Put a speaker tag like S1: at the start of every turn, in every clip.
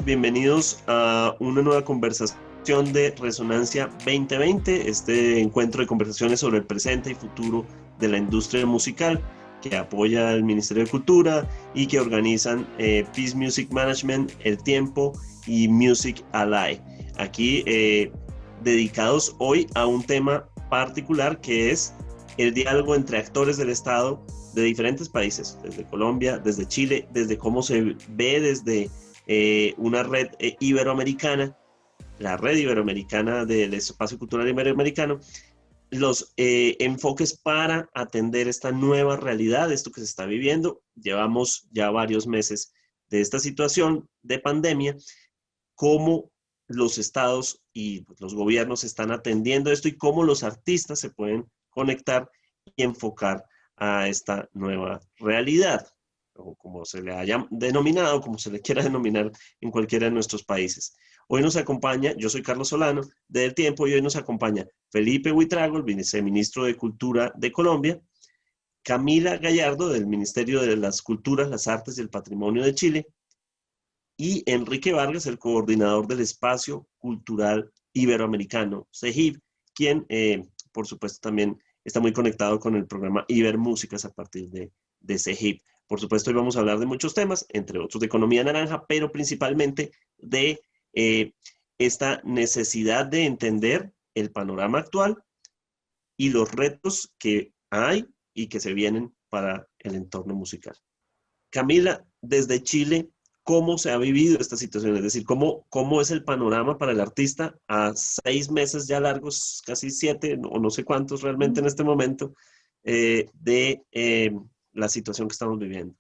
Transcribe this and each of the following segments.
S1: bienvenidos a una nueva conversación de Resonancia 2020, este encuentro de conversaciones sobre el presente y futuro de la industria musical que apoya el Ministerio de Cultura y que organizan Peace Music Management, El Tiempo y Music Ally. Aquí dedicados hoy a un tema particular que es el diálogo entre actores del Estado de diferentes países, desde Colombia, desde Chile, desde cómo se ve desde una red iberoamericana, la red iberoamericana del espacio cultural iberoamericano, los enfoques para atender esta nueva realidad, esto que se está viviendo. Llevamos ya varios meses de esta situación de pandemia, cómo los estados y los gobiernos están atendiendo esto y cómo los artistas se pueden conectar y enfocar a esta nueva realidad, o como se le haya denominado, como se le quiera denominar en cualquiera de nuestros países. Hoy nos acompaña, yo soy Carlos Solano, de El Tiempo, y hoy nos acompaña Felipe Buitrago, el viceministro de Cultura de Colombia, Camila Gallardo, del Ministerio de las Culturas, las Artes y el Patrimonio de Chile, y Enrique Vargas, el coordinador del Espacio Cultural Iberoamericano, CEGIB, quien, por supuesto, también está muy conectado con el programa Ibermúsicas a partir de CEGIB. Por supuesto, hoy vamos a hablar de muchos temas, entre otros de economía naranja, pero principalmente de esta necesidad de entender el panorama actual y los retos que hay y que se vienen para el entorno musical. Camila, desde Chile, ¿cómo se ha vivido esta situación? Es decir, ¿cómo es el panorama para el artista a 6 meses ya largos, casi 7, o no sé cuántos realmente en este momento, de la situación que estamos viviendo?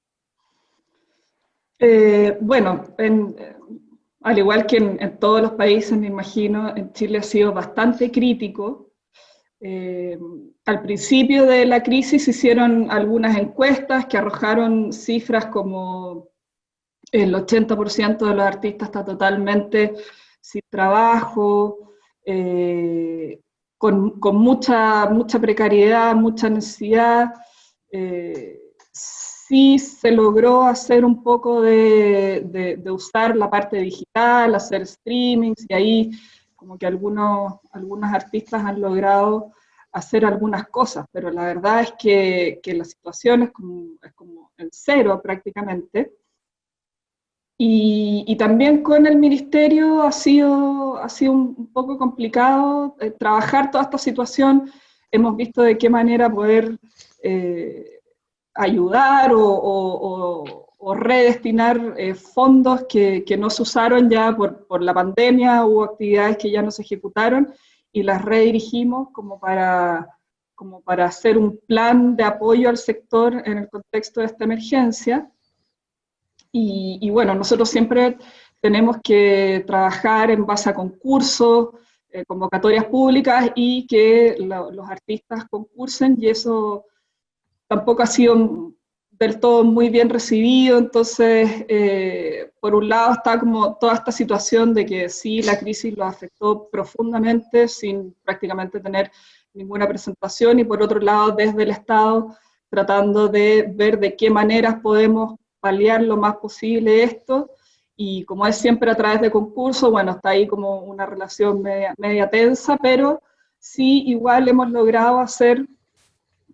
S2: Bueno, al igual que en todos los países, me imagino, en Chile ha sido bastante crítico. Al principio de la crisis se hicieron algunas encuestas que arrojaron cifras como el 80% de los artistas está totalmente sin trabajo, con mucha precariedad, mucha necesidad. Sí se logró hacer un poco de usar la parte digital, hacer streamings, y ahí como que algunos artistas han logrado hacer algunas cosas, pero la verdad es que la situación es como en cero prácticamente. Y también con el ministerio ha sido un poco complicado trabajar toda esta situación. Hemos visto de qué manera poder ayudar o redestinar fondos que no se usaron ya por la pandemia. Hubo actividades que ya no se ejecutaron y las redirigimos como para hacer un plan de apoyo al sector en el contexto de esta emergencia. Y bueno, nosotros siempre tenemos que trabajar en base a concursos, convocatorias públicas y que los artistas concursen, y eso tampoco ha sido del todo muy bien recibido. Entonces, por un lado está como toda esta situación de que sí, la crisis los afectó profundamente sin prácticamente tener ninguna presentación, y por otro lado desde el Estado tratando de ver de qué maneras podemos paliar lo más posible esto, y como es siempre a través de concursos, bueno, está ahí como una relación media tensa, pero sí igual hemos logrado hacer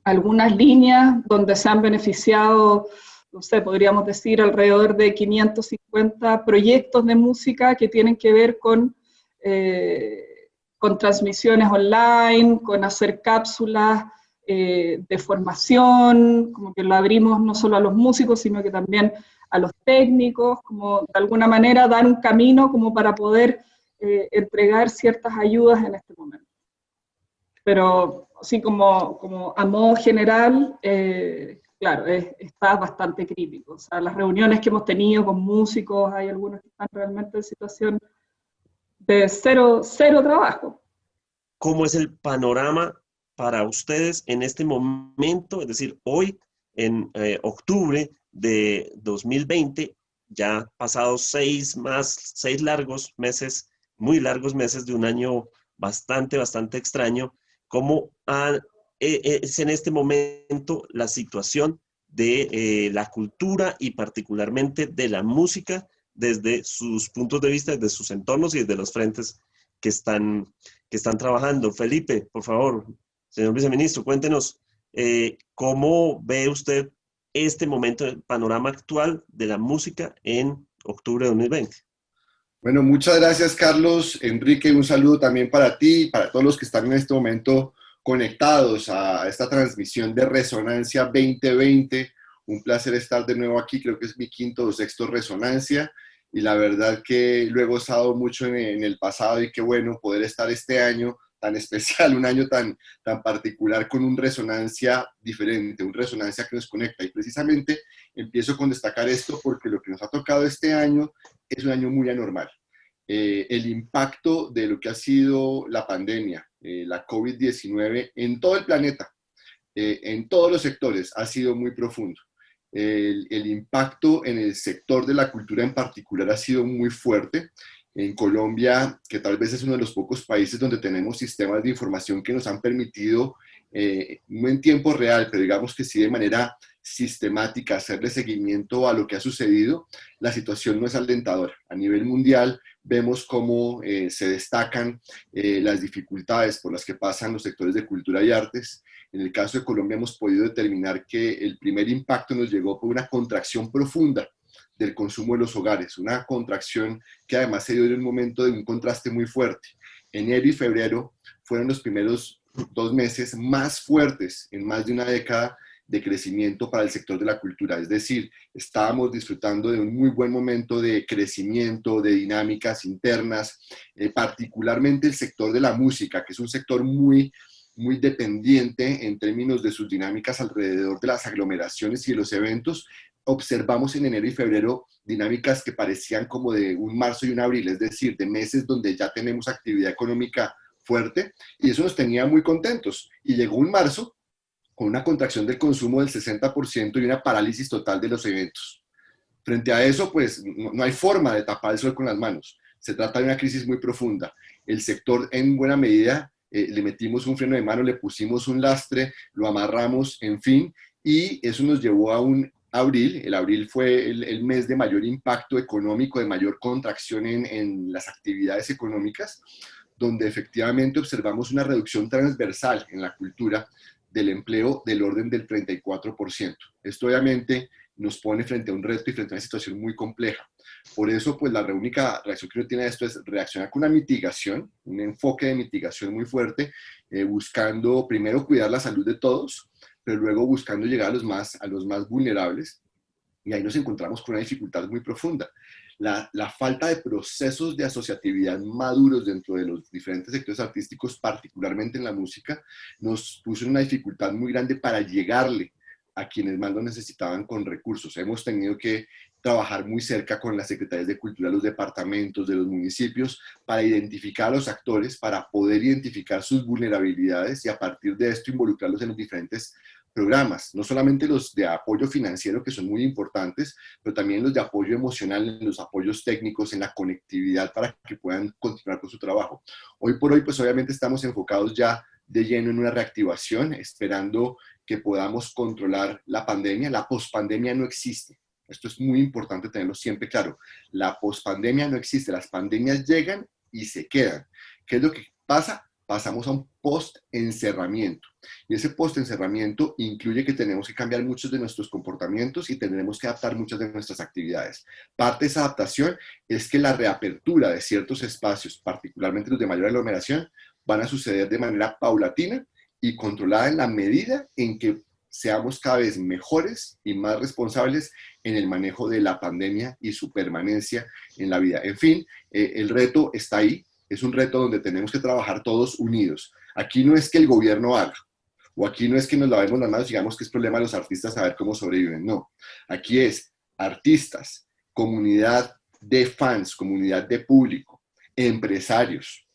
S2: algunas líneas donde se han beneficiado, no sé, podríamos decir alrededor de 550 proyectos de música que tienen que ver con transmisiones online, con hacer cápsulas de formación, como que lo abrimos no solo a los músicos, sino que también a los técnicos, como de alguna manera dar un camino como para poder entregar ciertas ayudas en este momento. Pero así como a modo general, claro, está bastante crítico. O sea, las reuniones que hemos tenido con músicos, hay algunos que están realmente en situación de cero trabajo.
S1: ¿Cómo es el panorama para ustedes en este momento? Es decir, hoy, en octubre de 2020, ya pasados 6 largos meses, muy largos meses de un año bastante extraño, ¿cómo es en este momento la situación de la cultura y particularmente de la música desde sus puntos de vista, desde sus entornos y desde los frentes que están trabajando. Felipe, por favor, señor viceministro, cuéntenos cómo ve usted este momento, el panorama actual de la música en octubre de 2020.
S3: Bueno, muchas gracias, Carlos. Enrique, un saludo también para ti y para todos los que están en este momento conectados a esta transmisión de Resonancia 2020. Un placer estar de nuevo aquí, creo que es mi quinto o sexto Resonancia, y la verdad que lo he gozado mucho en el pasado, y qué bueno poder estar este año tan especial, un año tan particular, con un Resonancia diferente, un Resonancia que nos conecta. Y precisamente empiezo con destacar esto porque lo que nos ha tocado este año es un año muy anormal. El impacto de lo que ha sido la pandemia, la COVID-19 en todo el planeta, en todos los sectores, ha sido muy profundo. El impacto en el sector de la cultura en particular ha sido muy fuerte. En Colombia, que tal vez es uno de los pocos países donde tenemos sistemas de información que nos han permitido, no en tiempo real, pero digamos que sí de manera sistemática, hacerle seguimiento a lo que ha sucedido, la situación no es alentadora. A nivel mundial vemos cómo se destacan las dificultades por las que pasan los sectores de cultura y artes. En el caso de Colombia hemos podido determinar que el primer impacto nos llegó por una contracción profunda del consumo de los hogares, una contracción que además se dio en un momento de un contraste muy fuerte. Enero y febrero fueron los primeros 2 meses más fuertes en más de una década de crecimiento para el sector de la cultura. Es decir, estábamos disfrutando de un muy buen momento de crecimiento, de dinámicas internas, particularmente el sector de la música, que es un sector muy dependiente en términos de sus dinámicas alrededor de las aglomeraciones y de los eventos. Observamos en enero y febrero dinámicas que parecían como de un marzo y un abril, es decir, de meses donde ya tenemos actividad económica fuerte, y eso nos tenía muy contentos. Y llegó un marzo con una contracción del consumo del 60% y una parálisis total de los eventos. Frente a eso, pues no hay forma de tapar el sol con las manos. Se trata de una crisis muy profunda. El sector, en buena medida, le metimos un freno de mano, le pusimos un lastre, lo amarramos, en fin, y eso nos llevó a un abril. El abril fue el mes de mayor impacto económico, de mayor contracción en las actividades económicas, donde efectivamente observamos una reducción transversal en la cultura del empleo del orden del 34%. Esto obviamente nos pone frente a un reto y frente a una situación muy compleja. Por eso, pues la única reacción que uno tiene a esto es reaccionar con una mitigación, un enfoque de mitigación muy fuerte, buscando primero cuidar la salud de todos, pero luego buscando llegar a los más vulnerables. Y ahí nos encontramos con una dificultad muy profunda. La falta de procesos de asociatividad maduros dentro de los diferentes sectores artísticos, particularmente en la música, nos puso en una dificultad muy grande para llegarle a quienes más lo necesitaban con recursos. Hemos tenido que trabajar muy cerca con las secretarías de cultura de los departamentos, de los municipios, para identificar a los actores, para poder identificar sus vulnerabilidades y a partir de esto involucrarlos en los diferentes programas, no solamente los de apoyo financiero, que son muy importantes, pero también los de apoyo emocional, los apoyos técnicos, en la conectividad para que puedan continuar con su trabajo. Hoy por hoy, pues obviamente estamos enfocados ya de lleno en una reactivación, esperando que podamos controlar la pandemia. La pospandemia no existe. Esto es muy importante tenerlo siempre claro. La pospandemia no existe. Las pandemias llegan y se quedan. ¿Qué es lo que pasa? Pasamos a un post-encerramiento. Y ese post-encerramiento incluye que tenemos que cambiar muchos de nuestros comportamientos y tendremos que adaptar muchas de nuestras actividades. Parte de esa adaptación es que la reapertura de ciertos espacios, particularmente los de mayor aglomeración, van a suceder de manera paulatina y controlada en la medida en que seamos cada vez mejores y más responsables en el manejo de la pandemia y su permanencia en la vida. En fin, el reto está ahí. Es un reto donde tenemos que trabajar todos unidos. Aquí no es que el gobierno haga, o aquí no es que nos lavemos las manos y digamos que es problema de los artistas saber cómo sobreviven. No, aquí es artistas, comunidad de fans, comunidad de público, empresarios,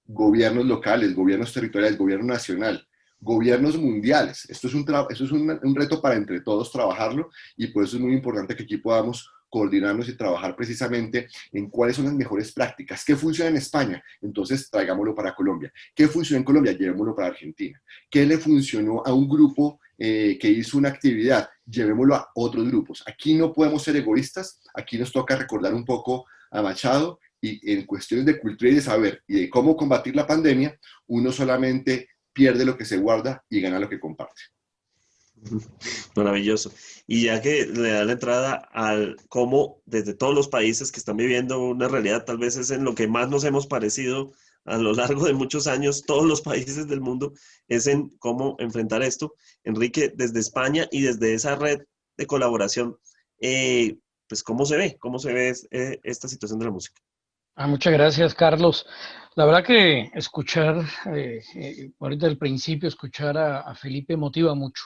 S3: gobiernos locales, gobiernos territoriales, gobierno nacional, gobiernos mundiales. Esto es un reto para entre todos trabajarlo, y por eso es muy importante que aquí podamos coordinarnos y trabajar precisamente en cuáles son las mejores prácticas. ¿Qué funciona en España? Entonces traigámoslo para Colombia. ¿Qué funciona en Colombia? Llevémoslo para Argentina. ¿Qué le funcionó a un grupo que hizo una actividad? llevémoslo a otros grupos. Aquí no podemos ser egoístas, aquí nos toca recordar un poco a Machado, y en cuestiones de cultura y de saber y de cómo combatir la pandemia, uno solamente pierde lo que se guarda y gana lo que comparte.
S1: Maravilloso. Y ya que le da la entrada al cómo desde todos los países que están viviendo una realidad, tal vez es en lo que más nos hemos parecido a lo largo de muchos años, todos los países del mundo, es en cómo enfrentar esto. Enrique, desde España y desde esa red de colaboración, pues ¿cómo se ve esta situación de la música?
S4: Muchas gracias, Carlos. La verdad que escuchar, ahorita al principio, escuchar a Felipe motiva mucho.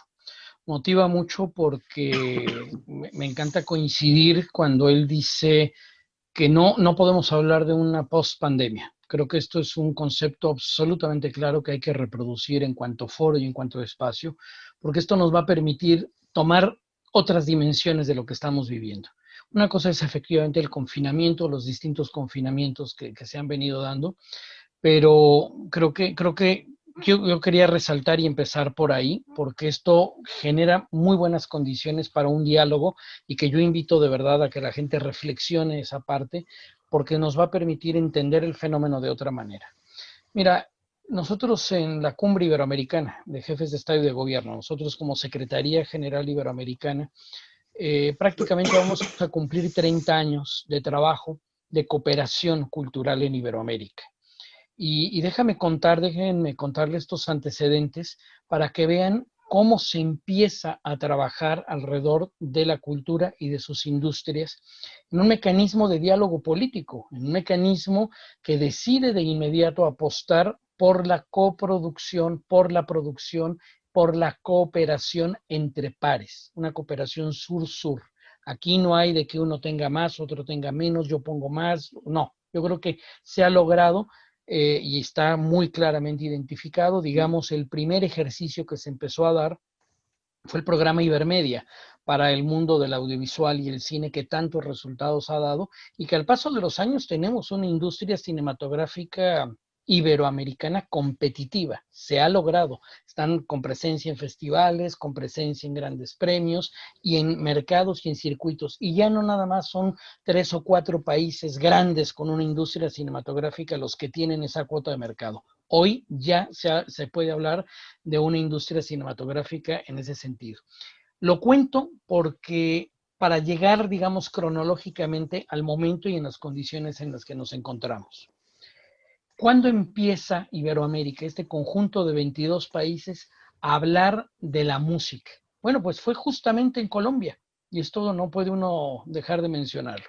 S4: Motiva mucho porque me encanta coincidir cuando él dice que no podemos hablar de una post-pandemia. Creo que esto es un concepto absolutamente claro que hay que reproducir en cuanto a foro y en cuanto a espacio, porque esto nos va a permitir tomar otras dimensiones de lo que estamos viviendo. Una cosa es efectivamente el confinamiento, los distintos confinamientos que se han venido dando, pero creo que yo quería resaltar y empezar por ahí, porque esto genera muy buenas condiciones para un diálogo y que yo invito de verdad a que la gente reflexione esa parte, porque nos va a permitir entender el fenómeno de otra manera. Mira, nosotros en la Cumbre Iberoamericana de Jefes de Estado y de Gobierno, nosotros como Secretaría General Iberoamericana, prácticamente vamos a cumplir 30 años de trabajo de cooperación cultural en Iberoamérica. Déjenme contarles estos antecedentes para que vean cómo se empieza a trabajar alrededor de la cultura y de sus industrias en un mecanismo de diálogo político, en un mecanismo que decide de inmediato apostar por la coproducción, por la producción, por la cooperación entre pares, una cooperación sur-sur. Aquí no hay de que uno tenga más, otro tenga menos, yo pongo más, no. Yo creo que se ha logrado y está muy claramente identificado. Digamos, el primer ejercicio que se empezó a dar fue el programa Ibermedia para el mundo del audiovisual y el cine que tantos resultados ha dado y que al paso de los años tenemos una industria cinematográfica iberoamericana competitiva. Se ha logrado. Están con presencia en festivales, con presencia en grandes premios y en mercados y en circuitos. Y ya no nada más son 3 o 4 países grandes con una industria cinematográfica los que tienen esa cuota de mercado. Hoy ya se puede hablar de una industria cinematográfica en ese sentido. Lo cuento porque para llegar, digamos, cronológicamente al momento y en las condiciones en las que nos encontramos. ¿Cuándo empieza Iberoamérica, este conjunto de 22 países, a hablar de la música? Bueno, pues fue justamente en Colombia, y esto no puede uno dejar de mencionarlo.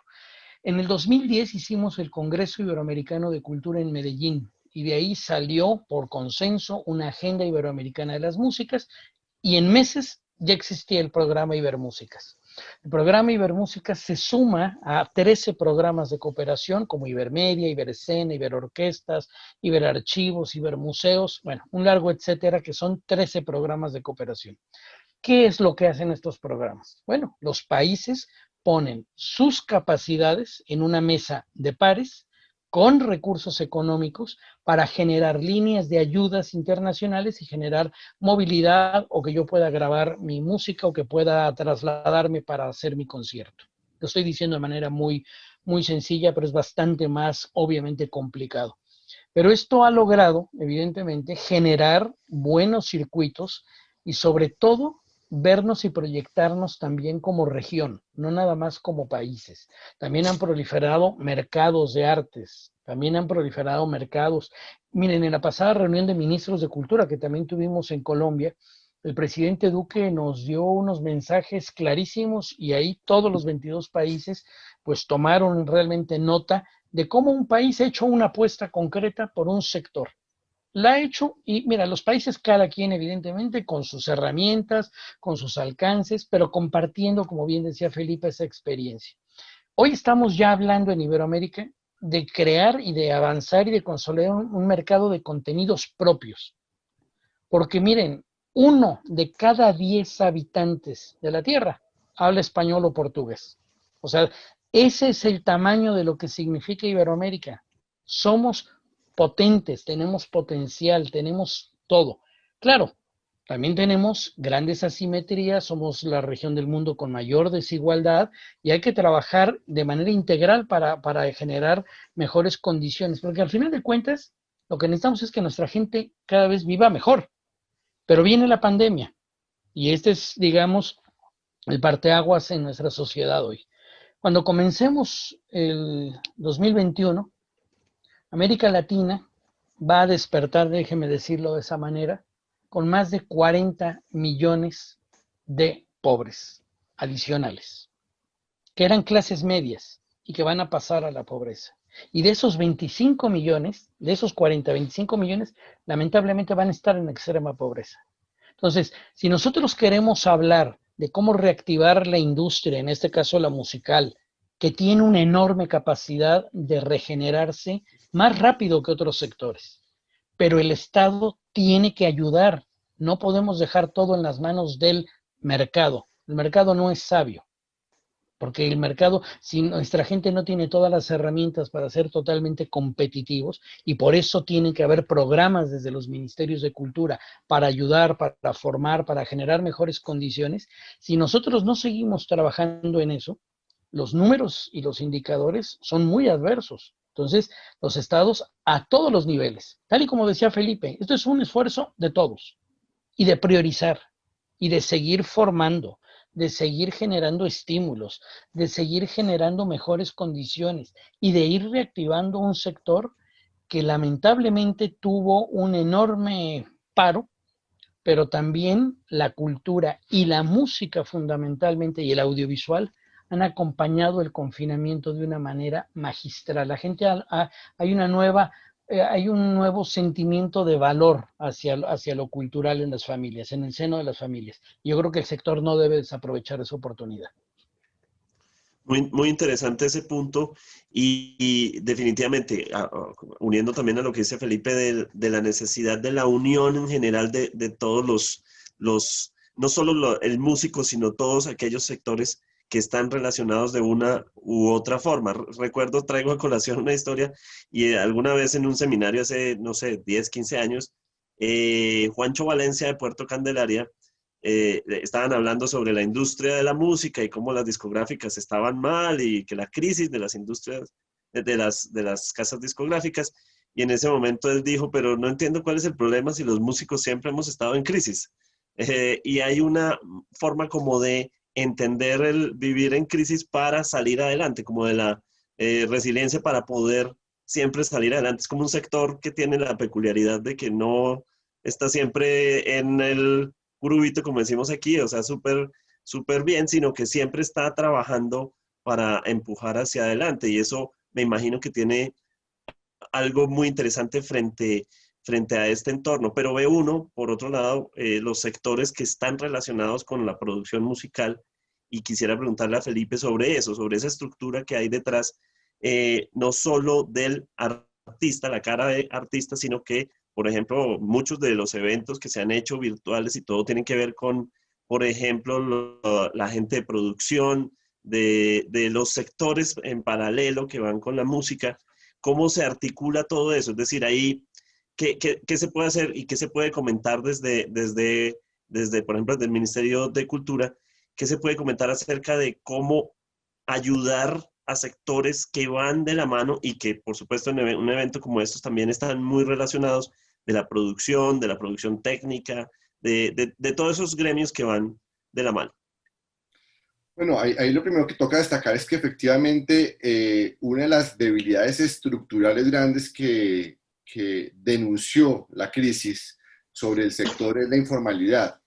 S4: En el 2010 hicimos el Congreso Iberoamericano de Cultura en Medellín, y de ahí salió por consenso una agenda iberoamericana de las músicas, y en meses ya existía el programa Ibermúsicas. El programa Ibermúsicas se suma a 13 programas de cooperación como Ibermedia, Iberescena, Iberorquestas, Iberarchivos, Ibermuseos, bueno, un largo etcétera, que son 13 programas de cooperación. ¿Qué es lo que hacen estos programas? Bueno, los países ponen sus capacidades en una mesa de pares con recursos económicos para generar líneas de ayudas internacionales y generar movilidad o que yo pueda grabar mi música o que pueda trasladarme para hacer mi concierto. Lo estoy diciendo de manera muy, muy sencilla, pero es bastante más obviamente complicado. Pero esto ha logrado, evidentemente, generar buenos circuitos y sobre todo vernos y proyectarnos también como región, no nada más como países. También han proliferado mercados de artes, también han proliferado mercados. Miren, en la pasada reunión de ministros de Cultura que también tuvimos en Colombia, el presidente Duque nos dio unos mensajes clarísimos y ahí todos los 22 países pues tomaron realmente nota de cómo un país ha hecho una apuesta concreta por un sector. La ha hecho y mira, los países cada quien evidentemente con sus herramientas, con sus alcances, pero compartiendo, como bien decía Felipe, esa experiencia. Hoy estamos ya hablando en Iberoamérica de crear y de avanzar y de consolidar un mercado de contenidos propios. Porque miren, 1 de cada 10 habitantes de la Tierra habla español o portugués. O sea, ese es el tamaño de lo que significa Iberoamérica. Somos potentes, tenemos potencial, tenemos todo. Claro, También tenemos grandes asimetrías, somos la región del mundo con mayor desigualdad y hay que trabajar de manera integral para generar mejores condiciones, porque al final de cuentas lo que necesitamos es que nuestra gente cada vez viva mejor, pero viene la pandemia y este es, digamos, el parteaguas en nuestra sociedad hoy. Cuando comencemos el 2021, América Latina va a despertar, déjeme decirlo de esa manera, con más de 40 millones de pobres adicionales, que eran clases medias y que van a pasar a la pobreza. Y de esos 25 millones, de esos 40, 25 millones, lamentablemente van a estar en extrema pobreza. Entonces, si nosotros queremos hablar de cómo reactivar la industria, en este caso la musical, que tiene una enorme capacidad de regenerarse más rápido que otros sectores, pero el Estado tiene que ayudar. No podemos dejar todo en las manos del mercado. El mercado no es sabio, porque el mercado, si nuestra gente no tiene todas las herramientas para ser totalmente competitivos, y por eso tienen que haber programas desde los ministerios de cultura para ayudar, para formar, para generar mejores condiciones, si nosotros no seguimos trabajando en eso, los números y los indicadores son muy adversos. Entonces, los estados a todos los niveles, tal y como decía Felipe, esto es un esfuerzo de todos y de priorizar y de seguir formando, de seguir generando estímulos, de seguir generando mejores condiciones y de ir reactivando un sector que lamentablemente tuvo un enorme paro, pero también la cultura y la música fundamentalmente y el audiovisual han acompañado el confinamiento de una manera magistral. La gente hay una nueva hay un nuevo sentimiento de valor hacia lo cultural en las familias, en el seno de las familias. Yo creo que el sector no debe desaprovechar esa oportunidad.
S1: Muy interesante ese punto y definitivamente, uniendo también a lo que dice Felipe de la necesidad de la unión en general de todos no solo el músico, sino todos aquellos sectores que están relacionados de una u otra forma. Recuerdo, traigo a colación una historia y alguna vez en un seminario hace, no sé, 10, 15 años, Juancho Valencia de Puerto Candelaria, estaban hablando sobre la industria de la música y cómo las discográficas estaban mal y que la crisis de las industrias, de las casas discográficas. Y en ese momento él dijo, pero no entiendo cuál es el problema si los músicos siempre hemos estado en crisis. Y hay una forma como de entender el vivir en crisis para salir adelante, como de la resiliencia para poder siempre salir adelante. Es como un sector que tiene la peculiaridad de que no está siempre en el grubito, como decimos aquí, o sea, súper bien, sino que siempre está trabajando para empujar hacia adelante. Y eso me imagino que tiene algo muy interesante frente a este entorno. Pero ve uno, por otro lado, los sectores que están relacionados con la producción musical, y quisiera preguntarle a Felipe sobre eso, sobre esa estructura que hay detrás, no solo del artista, la cara de artista, sino que, por ejemplo, muchos de los eventos que se han hecho virtuales y todo tienen que ver con, por ejemplo, la gente de producción, de los sectores en paralelo que van con la música. ¿Cómo se articula todo eso? Es decir, ahí, ¿qué se puede hacer y qué se puede comentar desde, por ejemplo, desde el Ministerio de Cultura? ¿Qué se puede comentar acerca de cómo ayudar a sectores que van de la mano y que, por supuesto, en un evento como estos también están muy relacionados de la producción técnica, de todos esos gremios que van de la mano?
S3: Bueno, ahí lo primero que toca destacar es que efectivamente una de las debilidades estructurales grandes que denunció la crisis sobre el sector es la informalidad.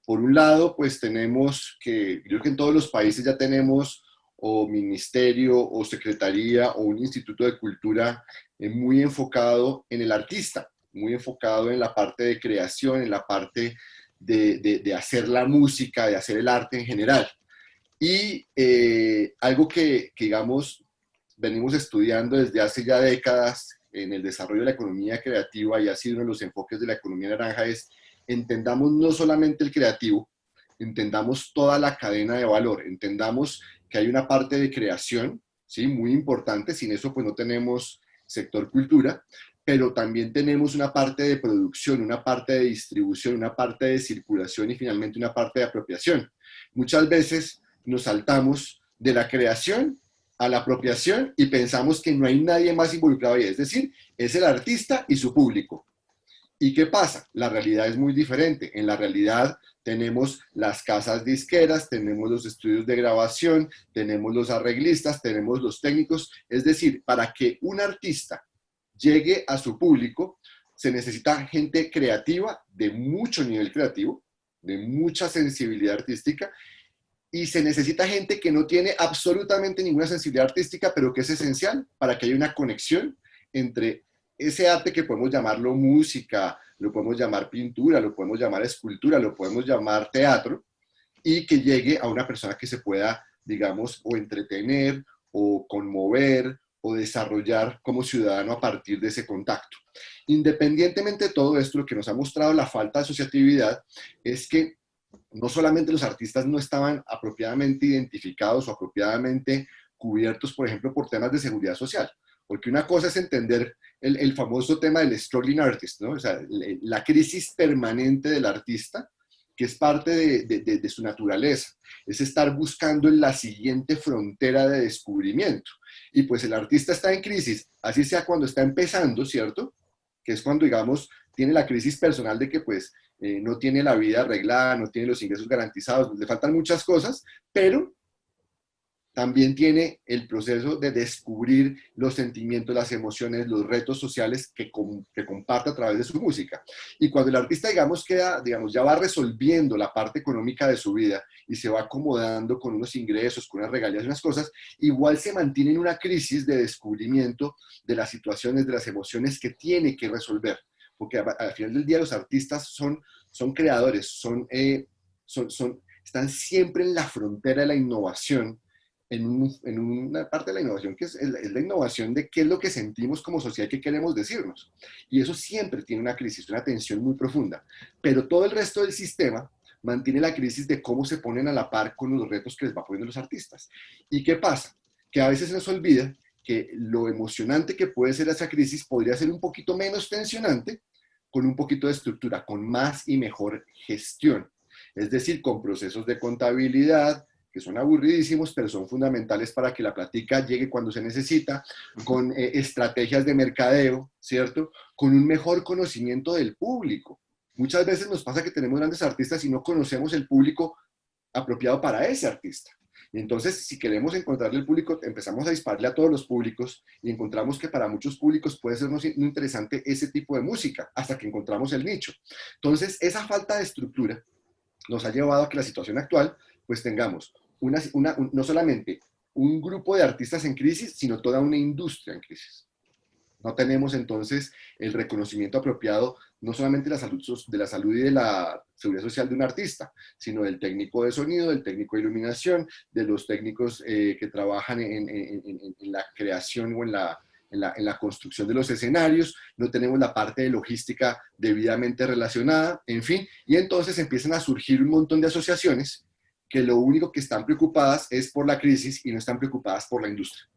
S3: Por un lado, pues tenemos que, yo creo que en todos los países ya tenemos o ministerio o secretaría o un instituto de cultura muy enfocado en el artista, muy enfocado en la parte de creación, en la parte de hacer la música, de hacer el arte en general. Y algo digamos, venimos estudiando desde hace ya décadas en el desarrollo de la economía creativa y ha sido uno de los enfoques de la economía naranja es entendamos no solamente el creativo, entendamos toda la cadena de valor, entendamos que hay una parte de creación, ¿sí? Muy importante, sin eso pues no tenemos sector cultura, pero también tenemos una parte de producción, una parte de distribución, una parte de circulación y finalmente una parte de apropiación. Muchas veces nos saltamos de la creación a la apropiación y pensamos que no hay nadie más involucrado ahí, es decir, es el artista y su público. ¿Y qué pasa? La realidad es muy diferente. En la realidad tenemos las casas disqueras, tenemos los estudios de grabación, tenemos los arreglistas, tenemos los técnicos. Es decir, para que un artista llegue a su público, se necesita gente creativa, de mucho nivel creativo, de mucha sensibilidad artística, y se necesita gente que no tiene absolutamente ninguna sensibilidad artística, pero que es esencial para que haya una conexión entre ese arte que podemos llamarlo música, lo podemos llamar pintura, lo podemos llamar escultura, lo podemos llamar teatro, y que llegue a una persona que se pueda, digamos, o entretener, o conmover, o desarrollar como ciudadano a partir de ese contacto. Independientemente de todo esto, lo que nos ha mostrado la falta de asociatividad es que no solamente los artistas no estaban apropiadamente identificados o apropiadamente cubiertos, por ejemplo, por temas de seguridad social, porque una cosa es entender el famoso tema del struggling artist, ¿no? O sea, la crisis permanente del artista, que es parte de su naturaleza, es estar buscando en la siguiente frontera de descubrimiento. Y pues el artista está en crisis, así sea cuando está empezando, ¿cierto? Que es cuando, digamos, tiene la crisis personal de que pues no tiene la vida arreglada, no tiene los ingresos garantizados, le faltan muchas cosas, pero también tiene el proceso de descubrir los sentimientos, las emociones, los retos sociales que comparte a través de su música. Y cuando el artista, digamos, ya va resolviendo la parte económica de su vida y se va acomodando con unos ingresos, con unas regalías y unas cosas, igual se mantiene en una crisis de descubrimiento de las situaciones, de las emociones que tiene que resolver. Porque al final del día los artistas son creadores, están siempre en la frontera de la innovación, en una parte de la innovación que es la innovación de qué es lo que sentimos como sociedad, qué queremos decirnos. Y eso siempre tiene una crisis, una tensión muy profunda. Pero todo el resto del sistema mantiene la crisis de cómo se ponen a la par con los retos que les va poniendo los artistas. ¿Y qué pasa? Que a veces se nos olvida que lo emocionante que puede ser esa crisis podría ser un poquito menos tensionante con un poquito de estructura, con más y mejor gestión. Es decir, con procesos de contabilidad, que son aburridísimos, pero son fundamentales para que la plática llegue cuando se necesita, con estrategias de mercadeo, ¿cierto? Con un mejor conocimiento del público. Muchas veces nos pasa que tenemos grandes artistas y no conocemos el público apropiado para ese artista. Y entonces, si queremos encontrarle el público, empezamos a dispararle a todos los públicos y encontramos que para muchos públicos puede ser muy interesante ese tipo de música, hasta que encontramos el nicho. Entonces, esa falta de estructura nos ha llevado a que la situación actual, pues tengamos no solamente un grupo de artistas en crisis, sino toda una industria en crisis. No tenemos entonces el reconocimiento apropiado, no solamente de la salud y de la seguridad social de un artista, sino del técnico de sonido, del técnico de iluminación, de los técnicos que trabajan en la creación o en la construcción de los escenarios. No tenemos la parte de logística debidamente relacionada, en fin, y entonces empiezan a surgir un montón de asociaciones que lo único que están preocupadas es por la crisis y no están preocupadas por la industria.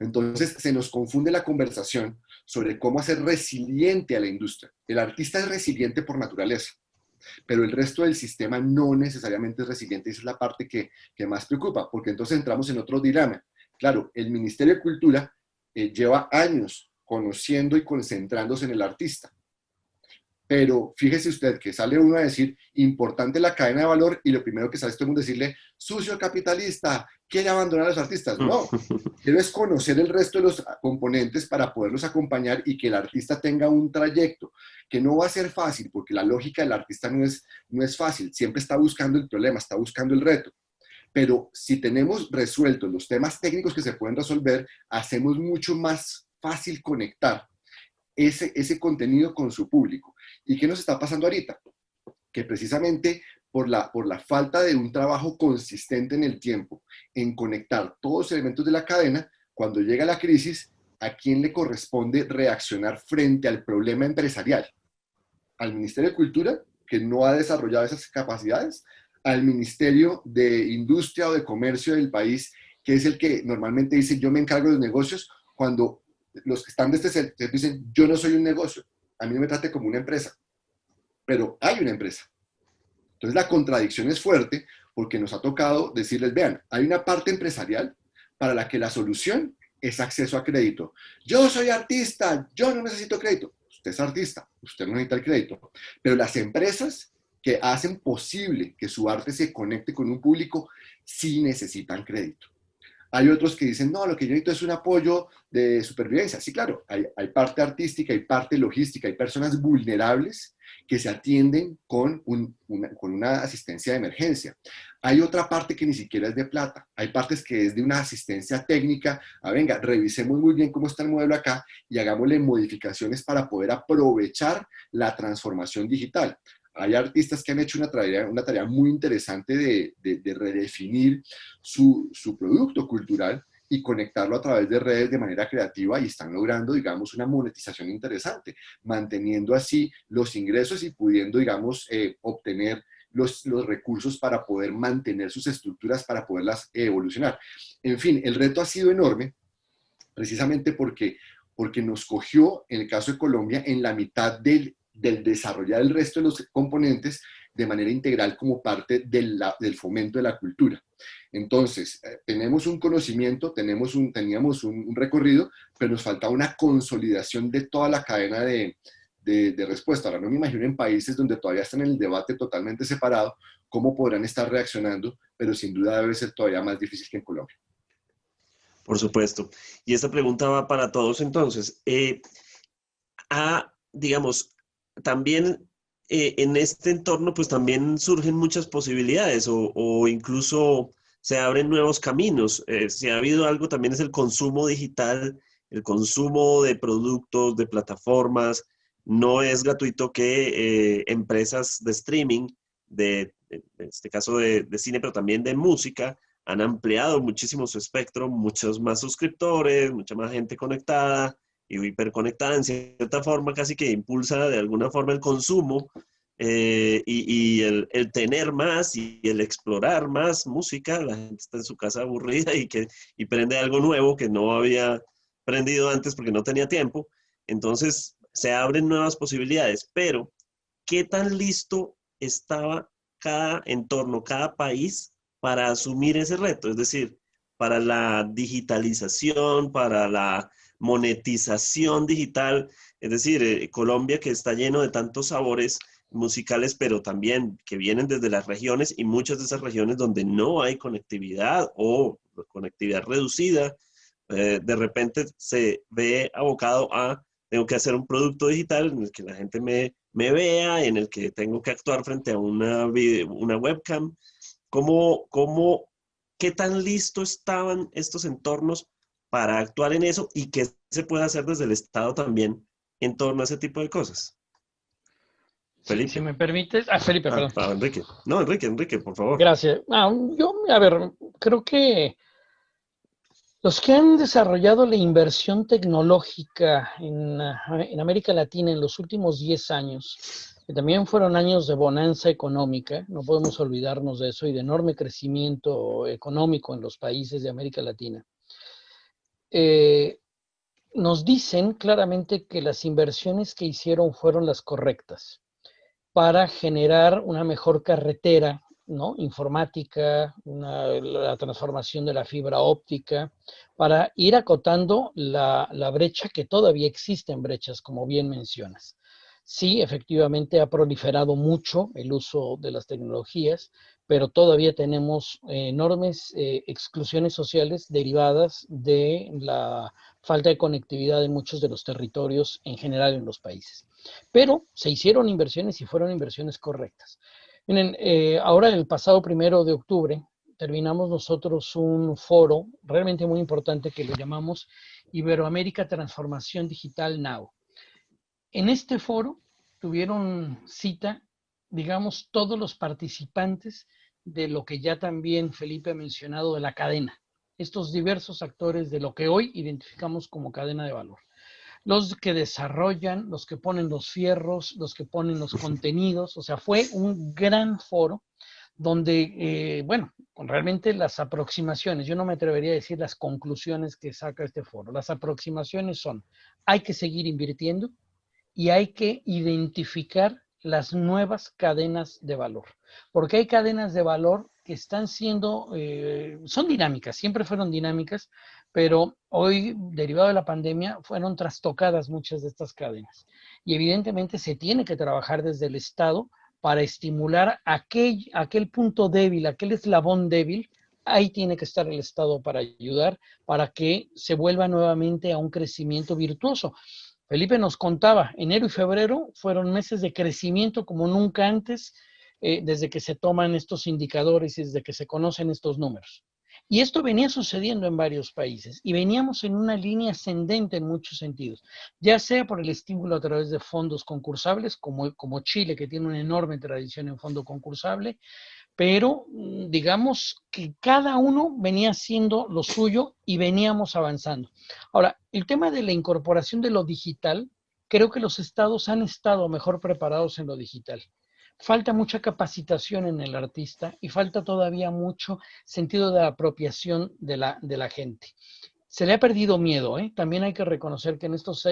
S3: Entonces se nos confunde la conversación sobre cómo hacer resiliente a la industria. El artista es resiliente por naturaleza, pero el resto del sistema no necesariamente es resiliente, y esa es la parte que más preocupa, porque entonces entramos en otro dilema. Claro, el Ministerio de Cultura lleva años conociendo y concentrándose en el artista, pero fíjese usted que sale uno a decir, importante la cadena de valor, y lo primero que sale todo el mundo decirle, sucio capitalista, quiere abandonar a los artistas. No, quiero es conocer el resto de los componentes para poderlos acompañar y que el artista tenga un trayecto, que no va a ser fácil, porque la lógica del artista no es fácil, siempre está buscando el problema, está buscando el reto. Pero si tenemos resueltos los temas técnicos que se pueden resolver, hacemos mucho más fácil conectar ese contenido con su público. ¿Y qué nos está pasando ahorita? Que precisamente por la falta de un trabajo consistente en el tiempo, en conectar todos los elementos de la cadena, cuando llega la crisis, ¿a quién le corresponde reaccionar frente al problema empresarial? ¿Al Ministerio de Cultura, que no ha desarrollado esas capacidades? ¿Al Ministerio de Industria o de Comercio del país, que es el que normalmente dice yo me encargo de los negocios, cuando los que están de este sector dicen, yo no soy un negocio, a mí no me trate como una empresa, pero hay una empresa. Entonces la contradicción es fuerte porque nos ha tocado decirles, vean, hay una parte empresarial para la que la solución es acceso a crédito. Yo soy artista, yo no necesito crédito. Usted es artista, usted no necesita el crédito. Pero las empresas que hacen posible que su arte se conecte con un público sí necesitan crédito. Hay otros que dicen, no, lo que yo necesito es un apoyo de supervivencia. Sí, claro, hay parte artística, hay parte logística, hay personas vulnerables que se atienden con una asistencia de emergencia. Hay otra parte que ni siquiera es de plata. Hay partes que es de una asistencia técnica. Venga, revisemos muy bien cómo está el modelo acá y hagámosle modificaciones para poder aprovechar la transformación digital. Hay artistas que han hecho una tarea muy interesante de redefinir su producto cultural y conectarlo a través de redes de manera creativa y están logrando, digamos, una monetización interesante, manteniendo así los ingresos y pudiendo, digamos, obtener los recursos para poder mantener sus estructuras, para poderlas evolucionar. En fin, el reto ha sido enorme, precisamente porque nos cogió, en el caso de Colombia, en la mitad del desarrollar el resto de los componentes de manera integral como parte del fomento de la cultura. Entonces, tenemos un conocimiento, teníamos un recorrido, pero nos falta una consolidación de toda la cadena de respuesta. Ahora no me imagino en países donde todavía están en el debate totalmente separado, cómo podrán estar reaccionando, pero sin duda debe ser todavía más difícil que en Colombia.
S1: Por supuesto. Y esta pregunta va para todos entonces. Digamos, también en este entorno pues también surgen muchas posibilidades o incluso se abren nuevos caminos. Si ha habido algo también es el consumo digital, el consumo de productos, de plataformas. No es gratuito que empresas de streaming, en este caso de cine, pero también de música, han ampliado muchísimo su espectro, muchos más suscriptores, mucha más gente conectada y hiperconectada en cierta forma, casi que impulsa de alguna forma el consumo y el tener más y el explorar más música. La gente está en su casa aburrida y prende algo nuevo que no había prendido antes porque no tenía tiempo. Entonces se abren nuevas posibilidades, pero ¿qué tan listo estaba cada entorno, cada país para asumir ese reto? Es decir, para la digitalización, para la monetización digital. Es decir, Colombia, que está lleno de tantos sabores musicales, pero también que vienen desde las regiones y muchas de esas regiones donde no hay conectividad o conectividad reducida, de repente se ve abocado a, tengo que hacer un producto digital en el que la gente me vea, en el que tengo que actuar frente a una webcam. ¿Qué tan listos estaban estos entornos para actuar en eso y qué se puede hacer desde el Estado también en torno a ese tipo de cosas?
S4: Felipe. Si me permites. Felipe, perdón.
S1: Enrique. No, Enrique, por favor.
S4: Gracias. A ver, creo que los que han desarrollado la inversión tecnológica en América Latina en los últimos 10 años, que también fueron años de bonanza económica, no podemos olvidarnos de eso, y de enorme crecimiento económico en los países de América Latina, nos dicen claramente que las inversiones que hicieron fueron las correctas para generar una mejor carretera, ¿no? Informática, la transformación de la fibra óptica, para ir acotando la brecha que todavía existen brechas, como bien mencionas. Sí, efectivamente ha proliferado mucho el uso de las tecnologías, pero todavía tenemos enormes exclusiones sociales derivadas de la falta de conectividad en muchos de los territorios en general en los países. Pero se hicieron inversiones y fueron inversiones correctas. Miren, ahora el pasado 1 de octubre terminamos nosotros un foro realmente muy importante que lo llamamos Iberoamérica Transformación Digital Now. En este foro tuvieron cita, digamos, todos los participantes de lo que ya también Felipe ha mencionado de la cadena, estos diversos actores de lo que hoy identificamos como cadena de valor. Los que desarrollan, los que ponen los fierros, los que ponen los contenidos, o sea, fue un gran foro donde, bueno, realmente las aproximaciones, yo no me atrevería a decir las conclusiones que saca este foro, las aproximaciones son, hay que seguir invirtiendo y hay que identificar las nuevas cadenas de valor, porque hay cadenas de valor que están siendo, son dinámicas, siempre fueron dinámicas, pero hoy, derivado de la pandemia, fueron trastocadas muchas de estas cadenas. Y evidentemente se tiene que trabajar desde el Estado para estimular aquel punto débil, aquel eslabón débil. Ahí tiene que estar el Estado para ayudar, para que se vuelva nuevamente a un crecimiento virtuoso. Felipe nos contaba, enero y febrero fueron meses de crecimiento como nunca antes, desde que se toman estos indicadores y desde que se conocen estos números. Y esto venía sucediendo en varios países y veníamos en una línea ascendente en muchos sentidos, ya sea por el estímulo a través de fondos concursables, como Chile, que tiene una enorme tradición en fondo concursable, pero digamos que cada uno venía haciendo lo suyo y veníamos avanzando. Ahora, el tema de la incorporación de lo digital, creo que los estados han estado mejor preparados en lo digital. Falta mucha capacitación en el artista y falta todavía mucho sentido de apropiación de la gente. Se le ha perdido miedo, ¿eh? También hay que reconocer que en estos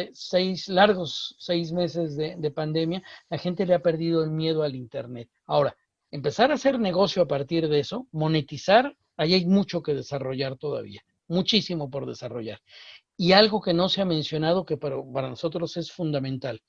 S4: largos 6 meses de pandemia, la gente le ha perdido el miedo al Internet. Ahora, empezar a hacer negocio a partir de eso, monetizar, ahí hay mucho que desarrollar todavía, muchísimo por desarrollar. Y algo que no se ha mencionado, que para nosotros es fundamental,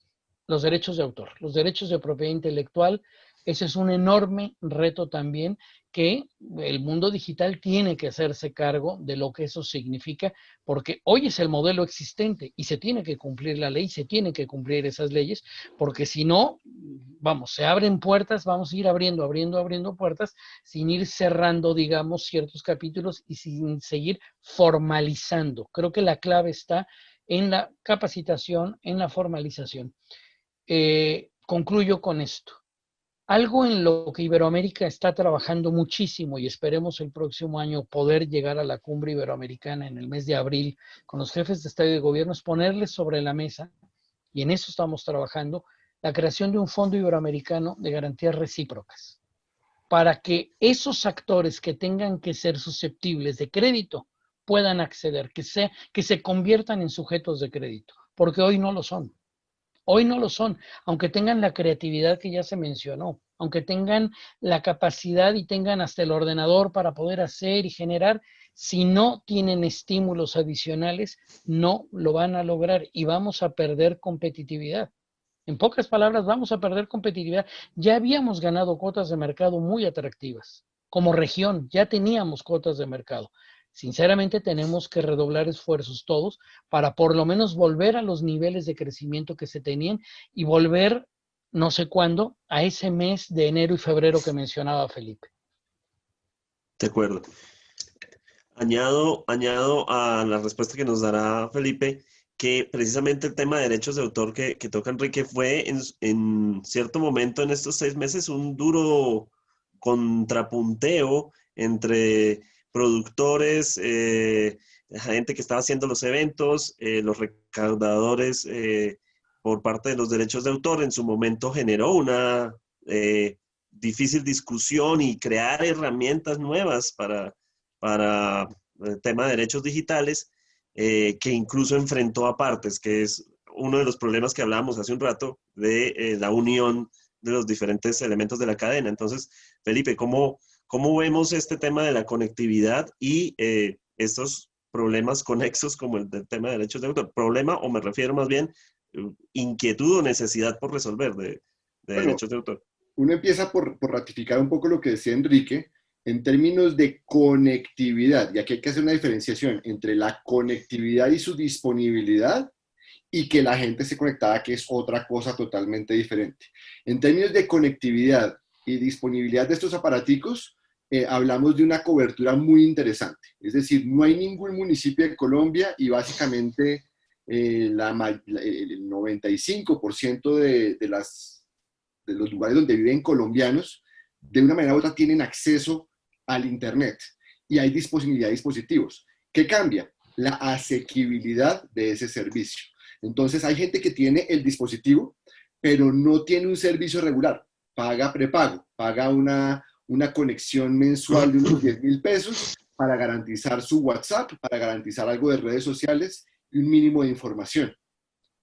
S4: los derechos de autor, los derechos de propiedad intelectual. Ese es un enorme reto también que el mundo digital tiene que hacerse cargo de lo que eso significa, porque hoy es el modelo existente y se tiene que cumplir la ley, se tiene que cumplir esas leyes, porque si no, vamos, se abren puertas, vamos a ir abriendo puertas, sin ir cerrando, digamos, ciertos capítulos y sin seguir formalizando. Creo que la clave está en la capacitación, en la formalización. Concluyo con esto. Algo en lo que Iberoamérica está trabajando muchísimo y esperemos el próximo año poder llegar a la cumbre iberoamericana en el mes de abril con los jefes de Estado y de Gobierno, es ponerles sobre la mesa, y en eso estamos trabajando, la creación de un fondo iberoamericano de garantías recíprocas, para que esos actores que tengan que ser susceptibles de crédito puedan acceder, que se conviertan en sujetos de crédito, porque hoy no lo son. Hoy no lo son, aunque tengan la creatividad que ya se mencionó, aunque tengan la capacidad y tengan hasta el ordenador para poder hacer y generar, si no tienen estímulos adicionales, no lo van a lograr y vamos a perder competitividad. En pocas palabras, vamos a perder competitividad. Ya habíamos ganado cuotas de mercado muy atractivas. Como región, ya teníamos cuotas de mercado. Sinceramente, tenemos que redoblar esfuerzos todos para por lo menos volver a los niveles de crecimiento que se tenían y volver, no sé cuándo, a ese mes de enero y febrero que mencionaba Felipe.
S1: De acuerdo. Añado a la respuesta que nos dará Felipe, que precisamente el tema de derechos de autor que toca Enrique fue en cierto momento en estos 6 meses un duro contrapunteo entre productores, gente que estaba haciendo los eventos, los recaudadores por parte de los derechos de autor. En su momento generó una difícil discusión y crear herramientas nuevas para el tema de derechos digitales, que incluso enfrentó a partes, que es uno de los problemas que hablábamos hace un rato de la unión de los diferentes elementos de la cadena. Entonces, Felipe, ¿cómo vemos este tema de la conectividad y estos problemas conexos como el del tema de derechos de autor? Problema, o me refiero más bien, inquietud o necesidad por resolver de derechos de autor.
S3: Uno empieza por ratificar un poco lo que decía Enrique, en términos de conectividad, y aquí hay que hacer una diferenciación entre la conectividad y su disponibilidad y que la gente se conectaba, que es otra cosa totalmente diferente. En términos de conectividad y disponibilidad de estos aparaticos, hablamos de una cobertura muy interesante. Es decir, no hay ningún municipio de Colombia y básicamente el 95% de los lugares donde viven colombianos, de una manera u otra tienen acceso al Internet y hay disponibilidad de dispositivos. ¿Qué cambia? La asequibilidad de ese servicio. Entonces hay gente que tiene el dispositivo, pero no tiene un servicio regular, paga prepago, paga una una conexión mensual de unos 10.000 pesos para garantizar su WhatsApp, para garantizar algo de redes sociales y un mínimo de información.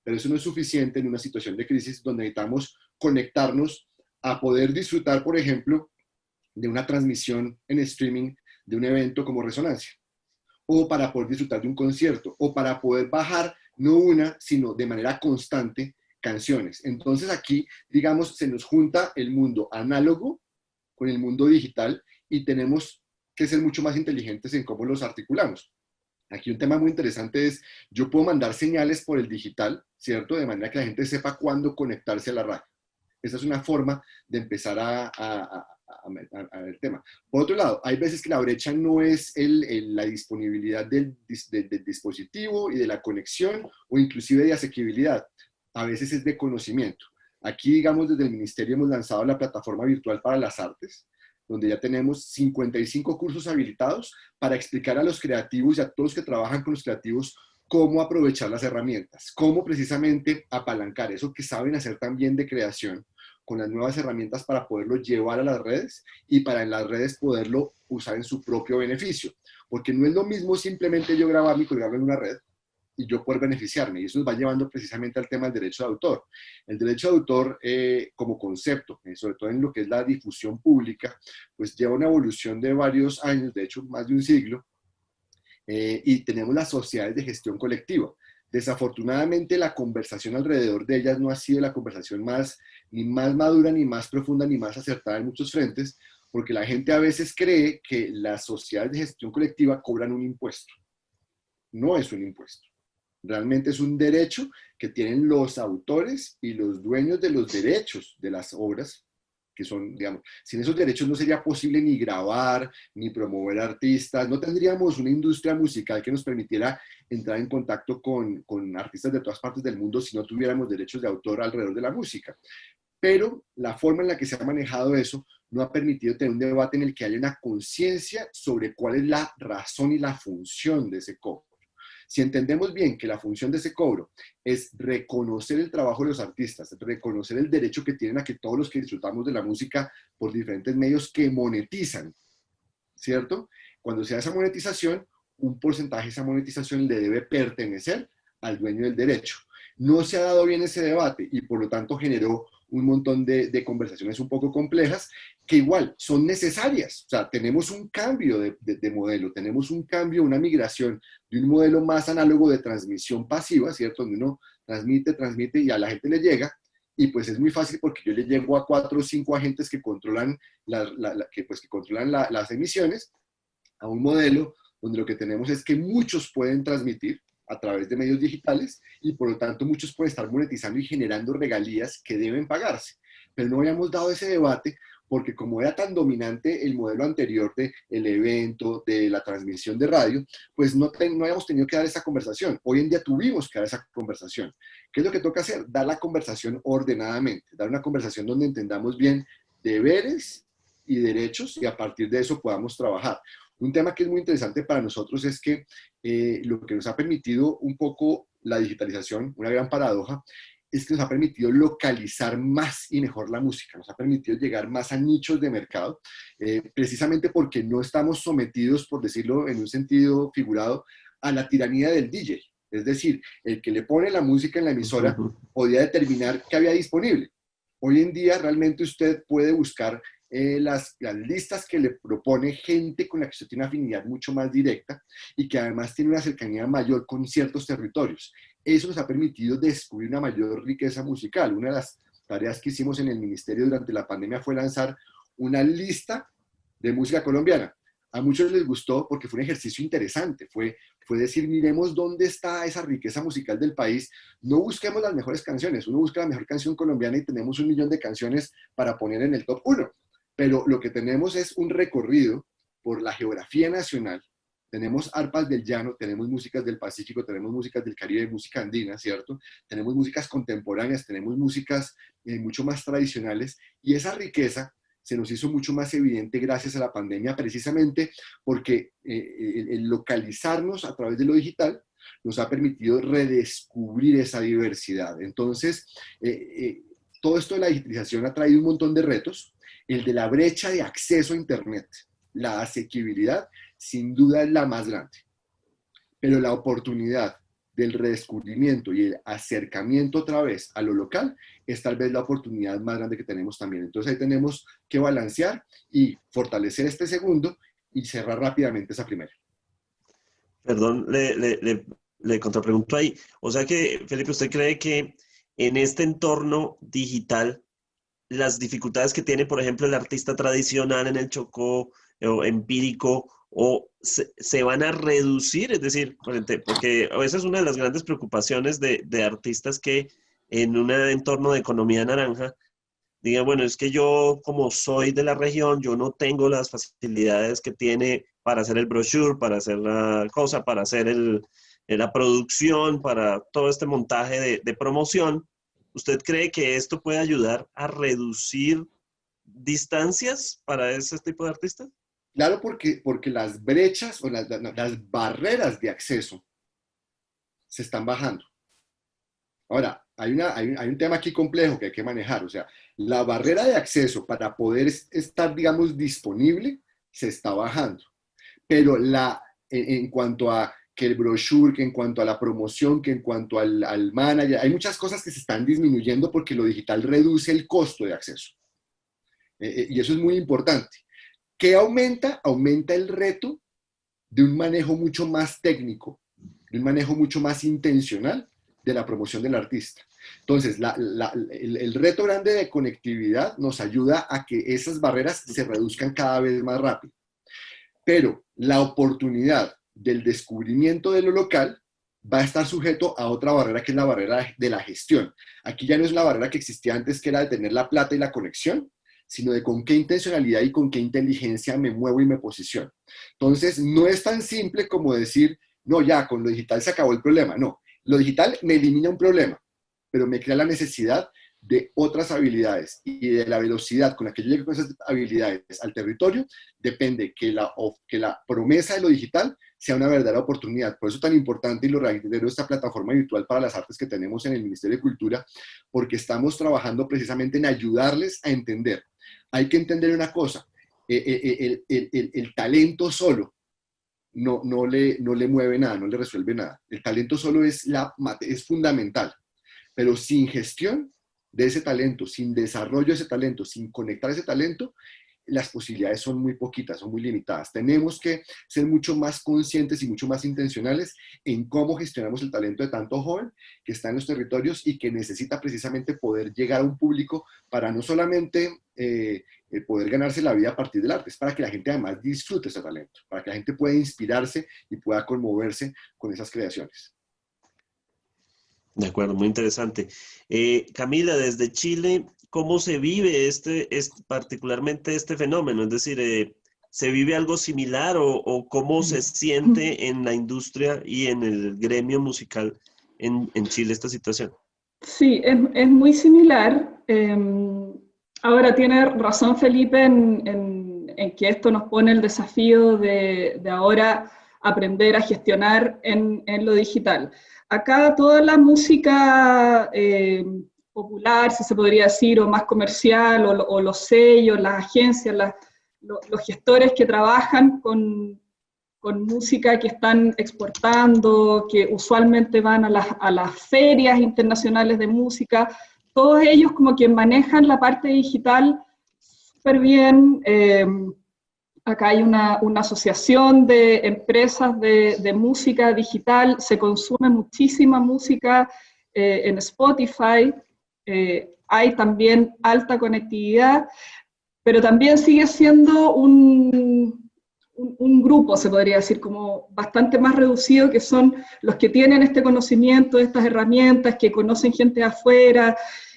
S3: Pero eso no es suficiente en una situación de crisis donde necesitamos conectarnos a poder disfrutar, por ejemplo, de una transmisión en streaming de un evento como Resonancia, o para poder disfrutar de un concierto, o para poder bajar no una, sino de manera constante canciones. Entonces aquí, digamos, se nos junta el mundo análogo con el mundo digital y tenemos que ser mucho más inteligentes en cómo los articulamos. Aquí un tema muy interesante es, yo puedo mandar señales por el digital, ¿cierto? De manera que la gente sepa cuándo conectarse a la radio. Esa es una forma de empezar a ver el tema. Por otro lado, hay veces que la brecha no es la disponibilidad del dispositivo y de la conexión o inclusive de asequibilidad. A veces es de conocimiento. Aquí, digamos, desde el Ministerio hemos lanzado la plataforma virtual para las artes, donde ya tenemos 55 cursos habilitados para explicar a los creativos y a todos los que trabajan con los creativos cómo aprovechar las herramientas, cómo precisamente apalancar eso que saben hacer también de creación con las nuevas herramientas para poderlo llevar a las redes y para en las redes poderlo usar en su propio beneficio. Porque no es lo mismo simplemente yo grabarlo y colgarlo en una red y yo poder beneficiarme. Y eso nos va llevando precisamente al tema del derecho de autor. El derecho de autor como concepto, sobre todo en lo que es la difusión pública, pues lleva una evolución de varios años, de hecho más de un siglo, y tenemos las sociedades de gestión colectiva. Desafortunadamente la conversación alrededor de ellas no ha sido la conversación ni más madura, ni más profunda, ni más acertada en muchos frentes, porque la gente a veces cree que las sociedades de gestión colectiva cobran un impuesto. No es un impuesto. Realmente es un derecho que tienen los autores y los dueños de los derechos de las obras, que son, digamos, sin esos derechos no sería posible ni grabar, ni promover artistas, no tendríamos una industria musical que nos permitiera entrar en contacto con artistas de todas partes del mundo si no tuviéramos derechos de autor alrededor de la música. Pero la forma en la que se ha manejado eso no ha permitido tener un debate en el que haya una conciencia sobre cuál es la razón y la función de ese cobro. Si entendemos bien que la función de ese cobro es reconocer el trabajo de los artistas, reconocer el derecho que tienen a que todos los que disfrutamos de la música por diferentes medios que monetizan, ¿cierto? Cuando se da esa monetización, un porcentaje de esa monetización le debe pertenecer al dueño del derecho. No se ha dado bien ese debate y por lo tanto generó un montón de conversaciones un poco complejas que igual son necesarias. O sea, tenemos un cambio de modelo, tenemos un cambio, una migración de un modelo más análogo de transmisión pasiva, ¿cierto? Donde uno transmite y a la gente le llega, y pues es muy fácil porque yo le llego a 4 o 5 agentes que controlan, que controlan las emisiones, a un modelo donde lo que tenemos es que muchos pueden transmitir a través de medios digitales y por lo tanto muchos pueden estar monetizando y generando regalías que deben pagarse. Pero no habíamos dado ese debate porque como era tan dominante el modelo anterior del evento, de la transmisión de radio, pues no habíamos tenido que dar esa conversación. Hoy en día tuvimos que dar esa conversación. ¿Qué es lo que toca hacer? Dar la conversación ordenadamente, dar una conversación donde entendamos bien deberes y derechos y a partir de eso podamos trabajar. Un tema que es muy interesante para nosotros es que lo que nos ha permitido un poco la digitalización, una gran paradoja, es que nos ha permitido localizar más y mejor la música, nos ha permitido llegar más a nichos de mercado, precisamente porque no estamos sometidos, por decirlo en un sentido figurado, a la tiranía del DJ. Es decir, el que le pone la música en la emisora podía determinar qué había disponible. Hoy en día realmente usted puede buscar las listas que le propone gente con la que usted tiene una afinidad mucho más directa y que además tiene una cercanía mayor con ciertos territorios. Eso nos ha permitido descubrir una mayor riqueza musical. Una de las tareas que hicimos en el ministerio durante la pandemia fue lanzar una lista de música colombiana. A muchos les gustó porque fue un ejercicio interesante, fue decir, miremos dónde está esa riqueza musical del país, no busquemos las mejores canciones, uno busca la mejor canción colombiana y tenemos 1 millón de canciones para poner en el top 1. Pero lo que tenemos es un recorrido por la geografía nacional. Tenemos arpas del llano, tenemos músicas del Pacífico, tenemos músicas del Caribe, música andina, ¿cierto? Tenemos músicas contemporáneas, tenemos músicas mucho más tradicionales, y esa riqueza se nos hizo mucho más evidente gracias a la pandemia, precisamente porque el localizarnos a través de lo digital nos ha permitido redescubrir esa diversidad. Entonces, todo esto de la digitalización ha traído un montón de retos. El de la brecha de acceso a Internet, la asequibilidad, sin duda es la más grande. Pero la oportunidad del redescubrimiento y el acercamiento otra vez a lo local es tal vez la oportunidad más grande que tenemos también. Entonces ahí tenemos que balancear y fortalecer este segundo y cerrar rápidamente esa primera.
S1: Perdón, le contrapregunto ahí. O sea que, Felipe, ¿usted cree que en este entorno digital las dificultades que tiene, por ejemplo, el artista tradicional en el Chocó o empírico, o se van a reducir? Es decir, porque esa es una de las grandes preocupaciones de artistas que en un entorno de economía naranja digan, bueno, es que yo como soy de la región, yo no tengo las facilidades que tiene para hacer el brochure, para hacer la cosa, para hacer la producción, para todo este montaje de promoción. ¿Usted cree que esto puede ayudar a reducir distancias para ese tipo de artistas?
S3: Claro, porque las brechas o las barreras de acceso se están bajando. Ahora, hay un tema aquí complejo que hay que manejar. O sea, la barrera de acceso para poder estar, digamos, disponible se está bajando. Pero en cuanto a que el brochure, que en cuanto a la promoción, que en cuanto al manager, hay muchas cosas que se están disminuyendo porque lo digital reduce el costo de acceso. Y eso es muy importante. ¿Qué aumenta? Aumenta el reto de un manejo mucho más técnico, de un manejo mucho más intencional de la promoción del artista. Entonces, el reto grande de conectividad nos ayuda a que esas barreras se reduzcan cada vez más rápido. Pero la oportunidad del descubrimiento de lo local va a estar sujeto a otra barrera, que es la barrera de la gestión. Aquí ya no es la barrera que existía antes, que era de tener la plata y la conexión, sino de con qué intencionalidad y con qué inteligencia me muevo y me posiciono. Entonces, no es tan simple como decir, no, ya, con lo digital se acabó el problema. No, lo digital me elimina un problema, pero me crea la necesidad de otras habilidades, y de la velocidad con la que yo llegue con esas habilidades al territorio depende que la promesa de lo digital sea una verdadera oportunidad. Por eso es tan importante, y lo reitero, esta plataforma virtual para las artes que tenemos en el Ministerio de Cultura, porque estamos trabajando precisamente en ayudarles a entender. Hay que entender una cosa, el talento solo no le mueve nada, no le resuelve nada. El talento solo es fundamental, pero sin gestión de ese talento, sin desarrollo de ese talento, sin conectar ese talento, las posibilidades son muy poquitas, son muy limitadas. Tenemos que ser mucho más conscientes y mucho más intencionales en cómo gestionamos el talento de tanto joven que está en los territorios y que necesita precisamente poder llegar a un público para no solamente poder ganarse la vida a partir del arte, es para que la gente además disfrute ese talento, para que la gente pueda inspirarse y pueda conmoverse con esas creaciones.
S1: De acuerdo, muy interesante. Camila, desde Chile, ¿cómo se vive particularmente este fenómeno? Es decir, ¿se vive algo similar o cómo se siente en la industria y en el gremio musical en Chile esta situación?
S2: Sí, es muy similar. Ahora tiene razón Felipe en que esto nos pone el desafío de ahora aprender a gestionar en lo digital. Acá toda la música popular, si se podría decir, o más comercial, o los sellos, las agencias, los gestores que trabajan con música que están exportando, que usualmente van a las ferias internacionales de música, todos ellos como que manejan la parte digital súper bien. Acá hay una asociación de empresas de música digital, se consume muchísima música en Spotify, hay también alta conectividad, pero también sigue siendo un grupo, se podría decir, como bastante más reducido, que son los que tienen este conocimiento, estas herramientas, que conocen gente de afuera,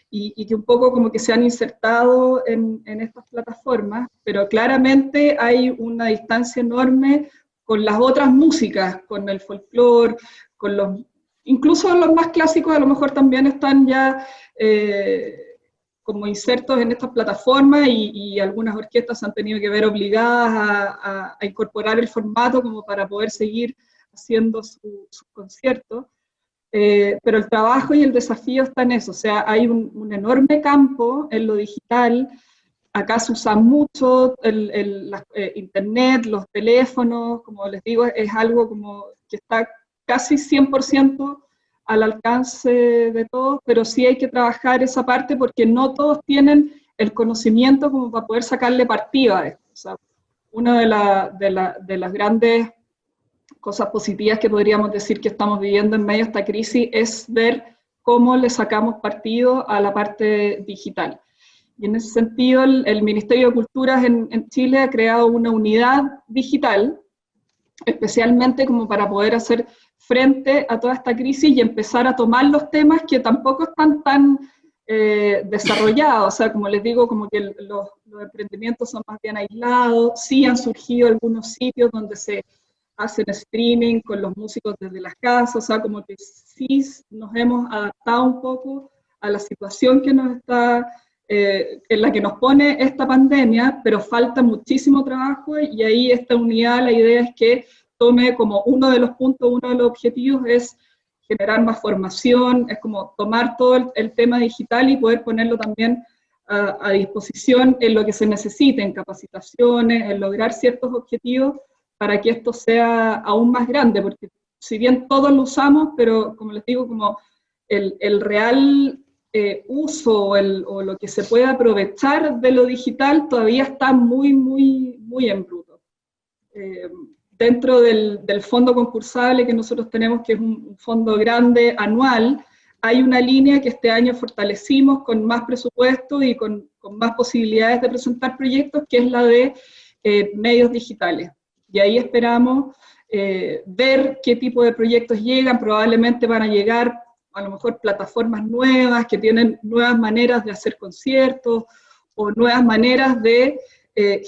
S2: y que un poco como que se han insertado en estas plataformas, pero claramente hay una distancia enorme con las otras músicas, con el folclore, incluso los más clásicos a lo mejor también están ya como insertos en estas plataformas, y algunas orquestas se han tenido que ver obligadas a incorporar el formato como para poder seguir haciendo sus conciertos. Pero el trabajo y el desafío está en eso, o sea, hay un enorme campo en lo digital, Acá se usa mucho internet, los teléfonos, como les digo, es algo como que está casi 100% al alcance de todos, pero sí hay que trabajar esa parte porque no todos tienen el conocimiento como para poder sacarle partido a esto. O sea, una de las grandes cosas positivas que podríamos decir que estamos viviendo en medio de esta crisis es ver cómo le sacamos partido a la parte digital. Y en ese sentido, el Ministerio de Culturas en Chile ha creado una unidad digital, especialmente como para poder hacer frente a toda esta crisis y empezar a tomar los temas que tampoco están tan desarrollados. O sea, como les digo, como que los emprendimientos son más bien aislados, sí han surgido algunos sitios donde se hacen streaming con los músicos desde las casas, o sea, como que sí nos hemos adaptado un poco a la situación que nos está, en la que nos pone esta pandemia, pero falta muchísimo trabajo y ahí esta unidad, la idea es que tome como uno de los puntos, uno de los objetivos es generar más formación, es como tomar todo el tema digital y poder ponerlo también a disposición en lo que se necesite, en capacitaciones, en lograr ciertos objetivos para que esto sea aún más grande, porque si bien todos lo usamos, pero como les digo, como el real uso o lo que se puede aprovechar de lo digital todavía está muy, muy, muy en bruto. Dentro del fondo concursable que nosotros tenemos, que es un fondo grande, anual, hay una línea que este año fortalecimos con más presupuesto y con más posibilidades de presentar proyectos, que es la de medios digitales. Y ahí esperamos ver qué tipo de proyectos llegan, probablemente van a llegar a lo mejor plataformas nuevas que tienen nuevas maneras de hacer conciertos o nuevas maneras de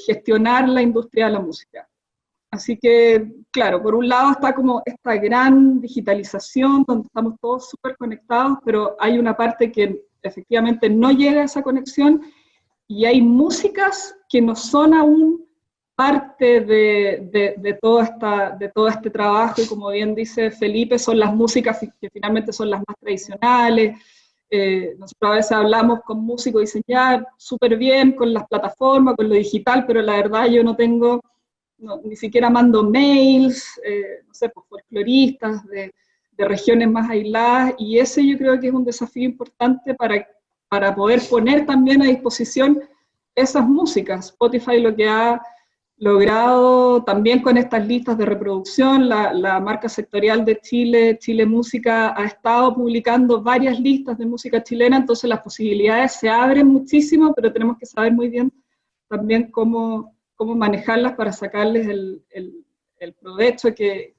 S2: gestionar la industria de la música. Así que, claro, por un lado está como esta gran digitalización donde estamos todos súper conectados, pero hay una parte que efectivamente no llega a esa conexión y hay músicas que no son aún parte de todo este trabajo, y como bien dice Felipe, son las músicas que finalmente son las más tradicionales. Nosotros a veces hablamos con músicos y dicen, ya, súper bien con las plataformas, con lo digital, pero la verdad yo no tengo, ni siquiera mando mails, no sé, pues folcloristas de regiones más aisladas, y ese yo creo que es un desafío importante para poder poner también a disposición esas músicas. Spotify lo que ha logrado también con estas listas de reproducción, la marca sectorial de Chile, Chile Música, ha estado publicando varias listas de música chilena, entonces las posibilidades se abren muchísimo, pero tenemos que saber muy bien también cómo manejarlas para sacarles el provecho que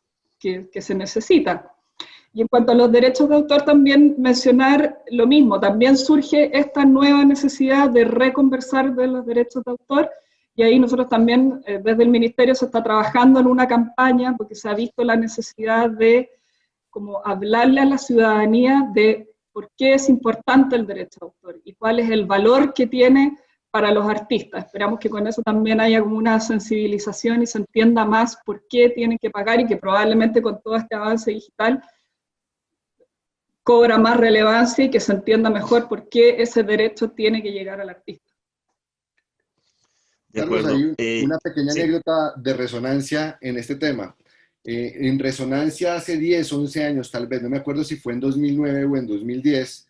S2: se necesita. Y en cuanto a los derechos de autor, también mencionar lo mismo, también surge esta nueva necesidad de reconversar de los derechos de autor, y ahí nosotros también, desde el Ministerio, se está trabajando en una campaña, porque se ha visto la necesidad de como hablarle a la ciudadanía de por qué es importante el derecho de autor, y cuál es el valor que tiene para los artistas. Esperamos que con eso también haya como una sensibilización y se entienda más por qué tienen que pagar, y que probablemente con todo este avance digital cobra más relevancia y que se entienda mejor por qué ese derecho tiene que llegar al artista.
S1: De
S3: Carlos,
S1: acuerdo.
S3: hay una pequeña
S1: Sí.
S3: anécdota de resonancia en este tema. En Resonancia hace 10, 11 años tal vez, no me acuerdo si fue en 2009 o en 2010,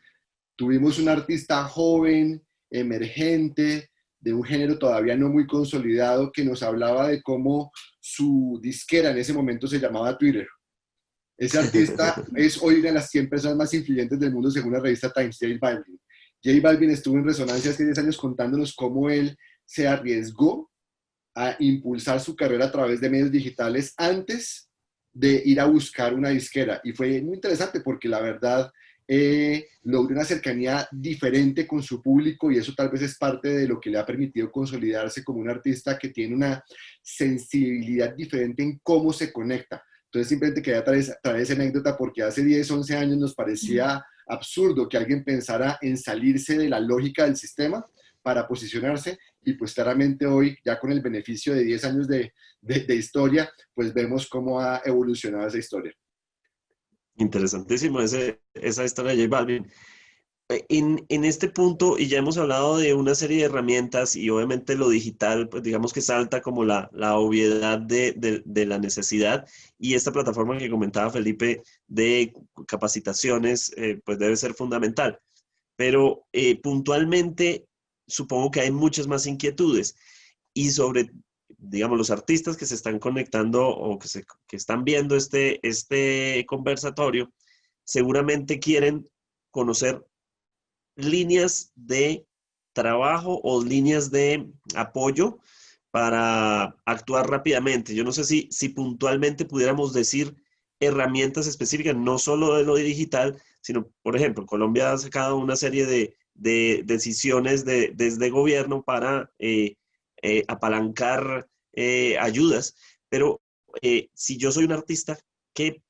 S3: tuvimos un artista joven, emergente, de un género todavía no muy consolidado, que nos hablaba de cómo su disquera en ese momento se llamaba Twitter. Ese artista es hoy una de las 100 personas más influyentes del mundo según la revista Times, J Balvin. J Balvin estuvo en Resonancia hace 10 años contándonos cómo él se arriesgó a impulsar su carrera a través de medios digitales antes de ir a buscar una disquera. Y fue muy interesante porque la verdad logró una cercanía diferente con su público, y eso tal vez es parte de lo que le ha permitido consolidarse como un artista que tiene una sensibilidad diferente en cómo se conecta. Entonces simplemente quería traer esa anécdota porque hace 10, 11 años nos parecía absurdo que alguien pensara en salirse de la lógica del sistema para posicionarse, y pues claramente hoy, ya con el beneficio de 10 años de historia, pues vemos cómo ha evolucionado esa historia.
S1: Interesantísimo esa historia de J Balvin. En este punto, y ya hemos hablado de una serie de herramientas y obviamente lo digital, pues digamos que salta como la obviedad de la necesidad, y esta plataforma que comentaba Felipe de capacitaciones, pues debe ser fundamental. Pero puntualmente supongo que hay muchas más inquietudes y sobre, digamos, los artistas que se están conectando o que están viendo este conversatorio, seguramente quieren conocer líneas de trabajo o líneas de apoyo para actuar rápidamente. Yo no sé si puntualmente pudiéramos decir herramientas específicas, no solo de lo digital, sino, por ejemplo, Colombia ha sacado una serie de decisiones desde gobierno para apalancar ayudas, pero si yo soy un artista, ¿qué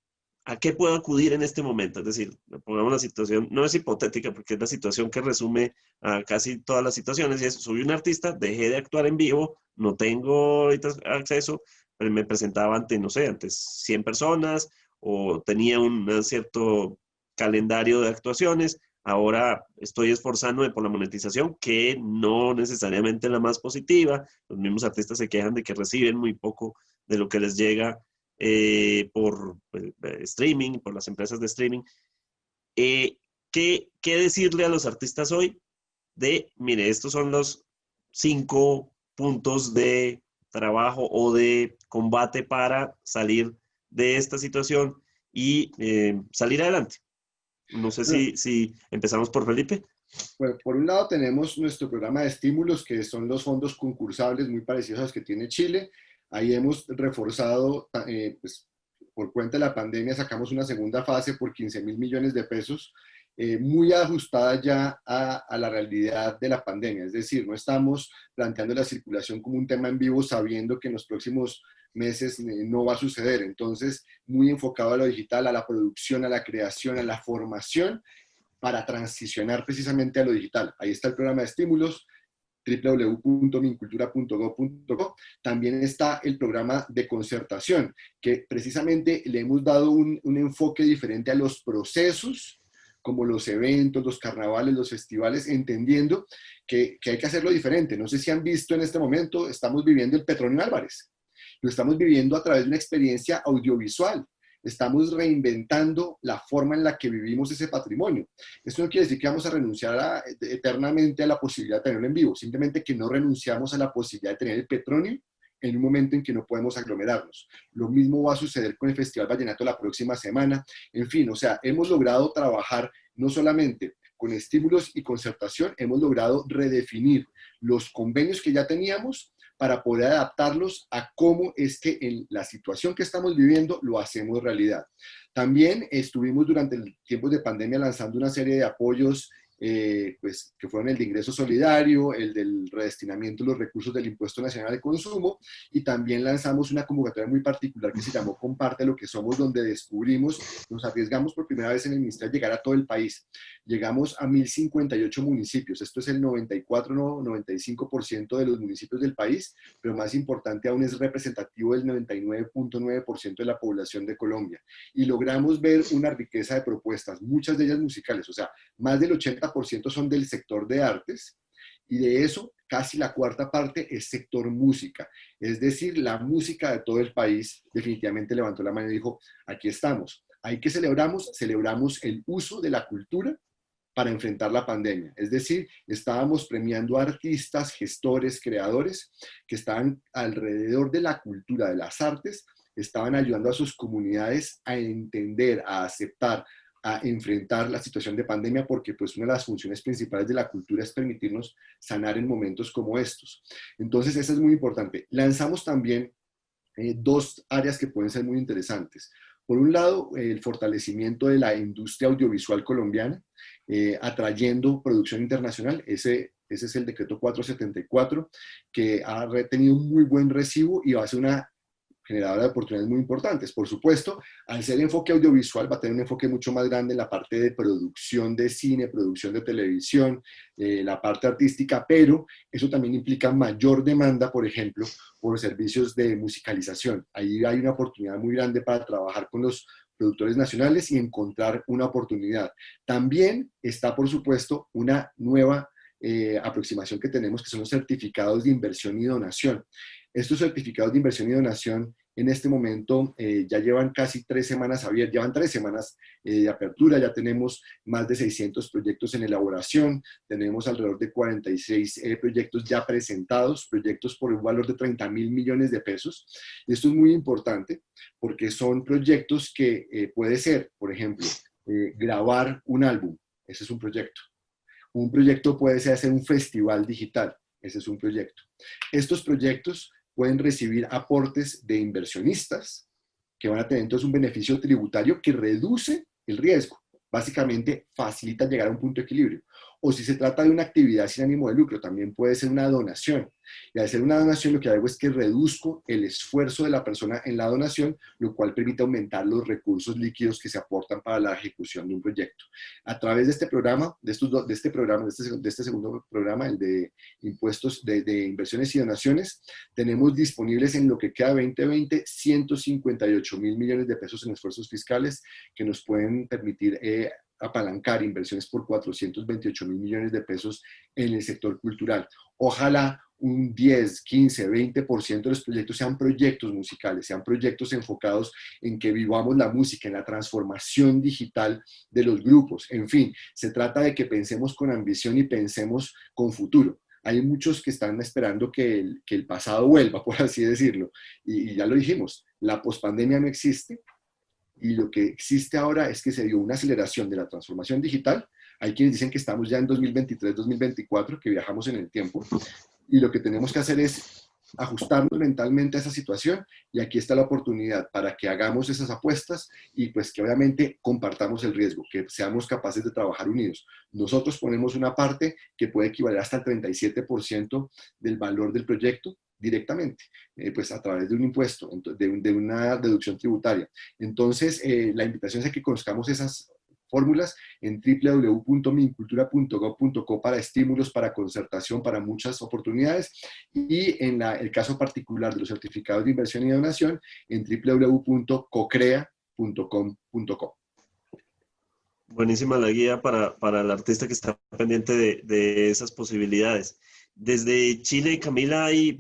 S1: ¿a qué puedo acudir en este momento? Es decir, pongamos la situación, no es hipotética porque es la situación que resume a casi todas las situaciones, y es, soy un artista, dejé de actuar en vivo, no tengo ahorita acceso, pero me presentaba ante, no sé, ante 100 personas o tenía un cierto calendario de actuaciones, ahora estoy esforzándome por la monetización, que no necesariamente es la más positiva, los mismos artistas se quejan de que reciben muy poco de lo que les llega por streaming, por las empresas de streaming. ¿Qué decirle a los artistas hoy de, mire, estos son los 5 puntos de trabajo o de combate para salir de esta situación y salir adelante? No sé
S3: Bueno,
S1: si empezamos por Felipe.
S3: bueno, por un lado tenemos nuestro programa de estímulos, que son los fondos concursables muy parecidos a los que tiene Chile. Ahí hemos reforzado, pues, por cuenta de la pandemia, sacamos una segunda fase por 15.000 millones de pesos, muy ajustada ya a la realidad de la pandemia. Es decir, no estamos planteando la circulación como un tema en vivo sabiendo que en los próximos meses no va a suceder. Entonces, muy enfocado a lo digital, a la producción, a la creación, a la formación, para transicionar precisamente a lo digital. Ahí está el programa de estímulos, www.mincultura.gov.co. También está el programa de concertación, que precisamente le hemos dado un enfoque diferente a los procesos, como los eventos, los carnavales, los festivales, entendiendo que hay que hacerlo diferente. No sé si han visto en este momento, estamos viviendo el Petronio Álvarez. Lo estamos viviendo a través de una experiencia audiovisual. Estamos reinventando la forma en la que vivimos ese patrimonio. Esto no quiere decir que vamos a renunciar eternamente a la posibilidad de tenerlo en vivo, simplemente que no renunciamos a la posibilidad de tener el Petronio en un momento en que no podemos aglomerarnos. Lo mismo va a suceder con el Festival Vallenato la próxima semana. En fin, o sea, hemos logrado trabajar no solamente con estímulos y concertación, hemos logrado redefinir los convenios que ya teníamos para poder adaptarlos a cómo es que en la situación que estamos viviendo lo hacemos realidad. También estuvimos durante el tiempo de pandemia lanzando una serie de apoyos, pues, que fueron el de ingreso solidario, el del redestinamiento de los recursos del Impuesto Nacional de Consumo, y también lanzamos una convocatoria muy particular que se llamó Comparte lo que somos, donde descubrimos, nos arriesgamos por primera vez en el Ministerio a llegar a todo el país. Llegamos a 1.058 municipios, esto es el 94-95% de los municipios del país, pero más importante aún es representativo del 99.9% de la población de Colombia. Y logramos ver una riqueza de propuestas, muchas de ellas musicales, o sea, más del 80% son del sector de artes, y de eso casi la cuarta parte es sector música. Es decir, la música de todo el país definitivamente levantó la mano y dijo, aquí estamos. ¿Ahí qué celebramos? Celebramos el uso de la cultura para enfrentar la pandemia. Es decir, estábamos premiando a artistas, gestores, creadores que estaban alrededor de la cultura, de las artes, estaban ayudando a sus comunidades a entender, a aceptar, a enfrentar la situación de pandemia, porque pues una de las funciones principales de la cultura es permitirnos sanar en momentos como estos. Entonces, eso es muy importante. Lanzamos también dos áreas que pueden ser muy interesantes. Por un lado, el fortalecimiento de la industria audiovisual colombiana, atrayendo producción internacional. Ese es el decreto 474, que ha tenido un muy buen recibo y va a ser una generadora de oportunidades muy importantes. Por supuesto, al ser enfoque audiovisual, va a tener un enfoque mucho más grande en la parte de producción de cine, producción de televisión, la parte artística, pero eso también implica mayor demanda, por ejemplo, por servicios de musicalización. Ahí hay una oportunidad muy grande para trabajar con los productores nacionales y encontrar una oportunidad. También está, por supuesto, una nueva aproximación que tenemos, que son los certificados de inversión y donación. Estos certificados de inversión y donación en este momento ya llevan casi 3 semanas abiertos, llevan 3 semanas de apertura, ya tenemos más de 600 proyectos en elaboración, tenemos alrededor de 46 proyectos ya presentados, proyectos por un valor de 30.000 millones de pesos. Y esto es muy importante porque son proyectos que puede ser, por ejemplo, grabar un álbum, ese es un proyecto. Un proyecto puede ser hacer un festival digital, ese es un proyecto. Estos proyectos pueden recibir aportes de inversionistas que van a tener entonces un beneficio tributario que reduce el riesgo. Básicamente facilita llegar a un punto de equilibrio. O si se trata de una actividad sin ánimo de lucro, también puede ser una donación. Y al ser una donación lo que hago es que reduzco el esfuerzo de la persona en la donación, lo cual permite aumentar los recursos líquidos que se aportan para la ejecución de un proyecto. A través de este programa, de este segundo programa, el de impuestos de inversiones y donaciones, tenemos disponibles en lo que queda 2020 158.000 millones de pesos en esfuerzos fiscales que nos pueden permitir apalancar inversiones por 428.000 millones de pesos en el sector cultural. Ojalá un 10, 15, 20% de los proyectos sean proyectos musicales, sean proyectos enfocados en que vivamos la música, en la transformación digital de los grupos. En fin, se trata de que pensemos con ambición y pensemos con futuro. Hay muchos que están esperando que el pasado vuelva, por así decirlo, y ya lo dijimos, la pospandemia no existe. Y lo que existe ahora es que se dio una aceleración de la transformación digital. Hay quienes dicen que estamos ya en 2023, 2024, que viajamos en el tiempo. Y lo que tenemos que hacer es ajustarnos mentalmente a esa situación. Y aquí está la oportunidad para que hagamos esas apuestas y pues que obviamente compartamos el riesgo, que seamos capaces de trabajar unidos. Nosotros ponemos una parte que puede equivaler hasta el 37% del valor del proyecto, directamente, pues a través de un impuesto, de una deducción tributaria. Entonces, la invitación es a que conozcamos esas fórmulas en www.mincultura.gov.co para estímulos, para concertación, para muchas oportunidades, y en el caso particular de los certificados de inversión y donación en www.cocrea.com.co.
S1: Buenísima la guía para el artista que está pendiente de esas posibilidades. Desde Chile, Camila, ¿hay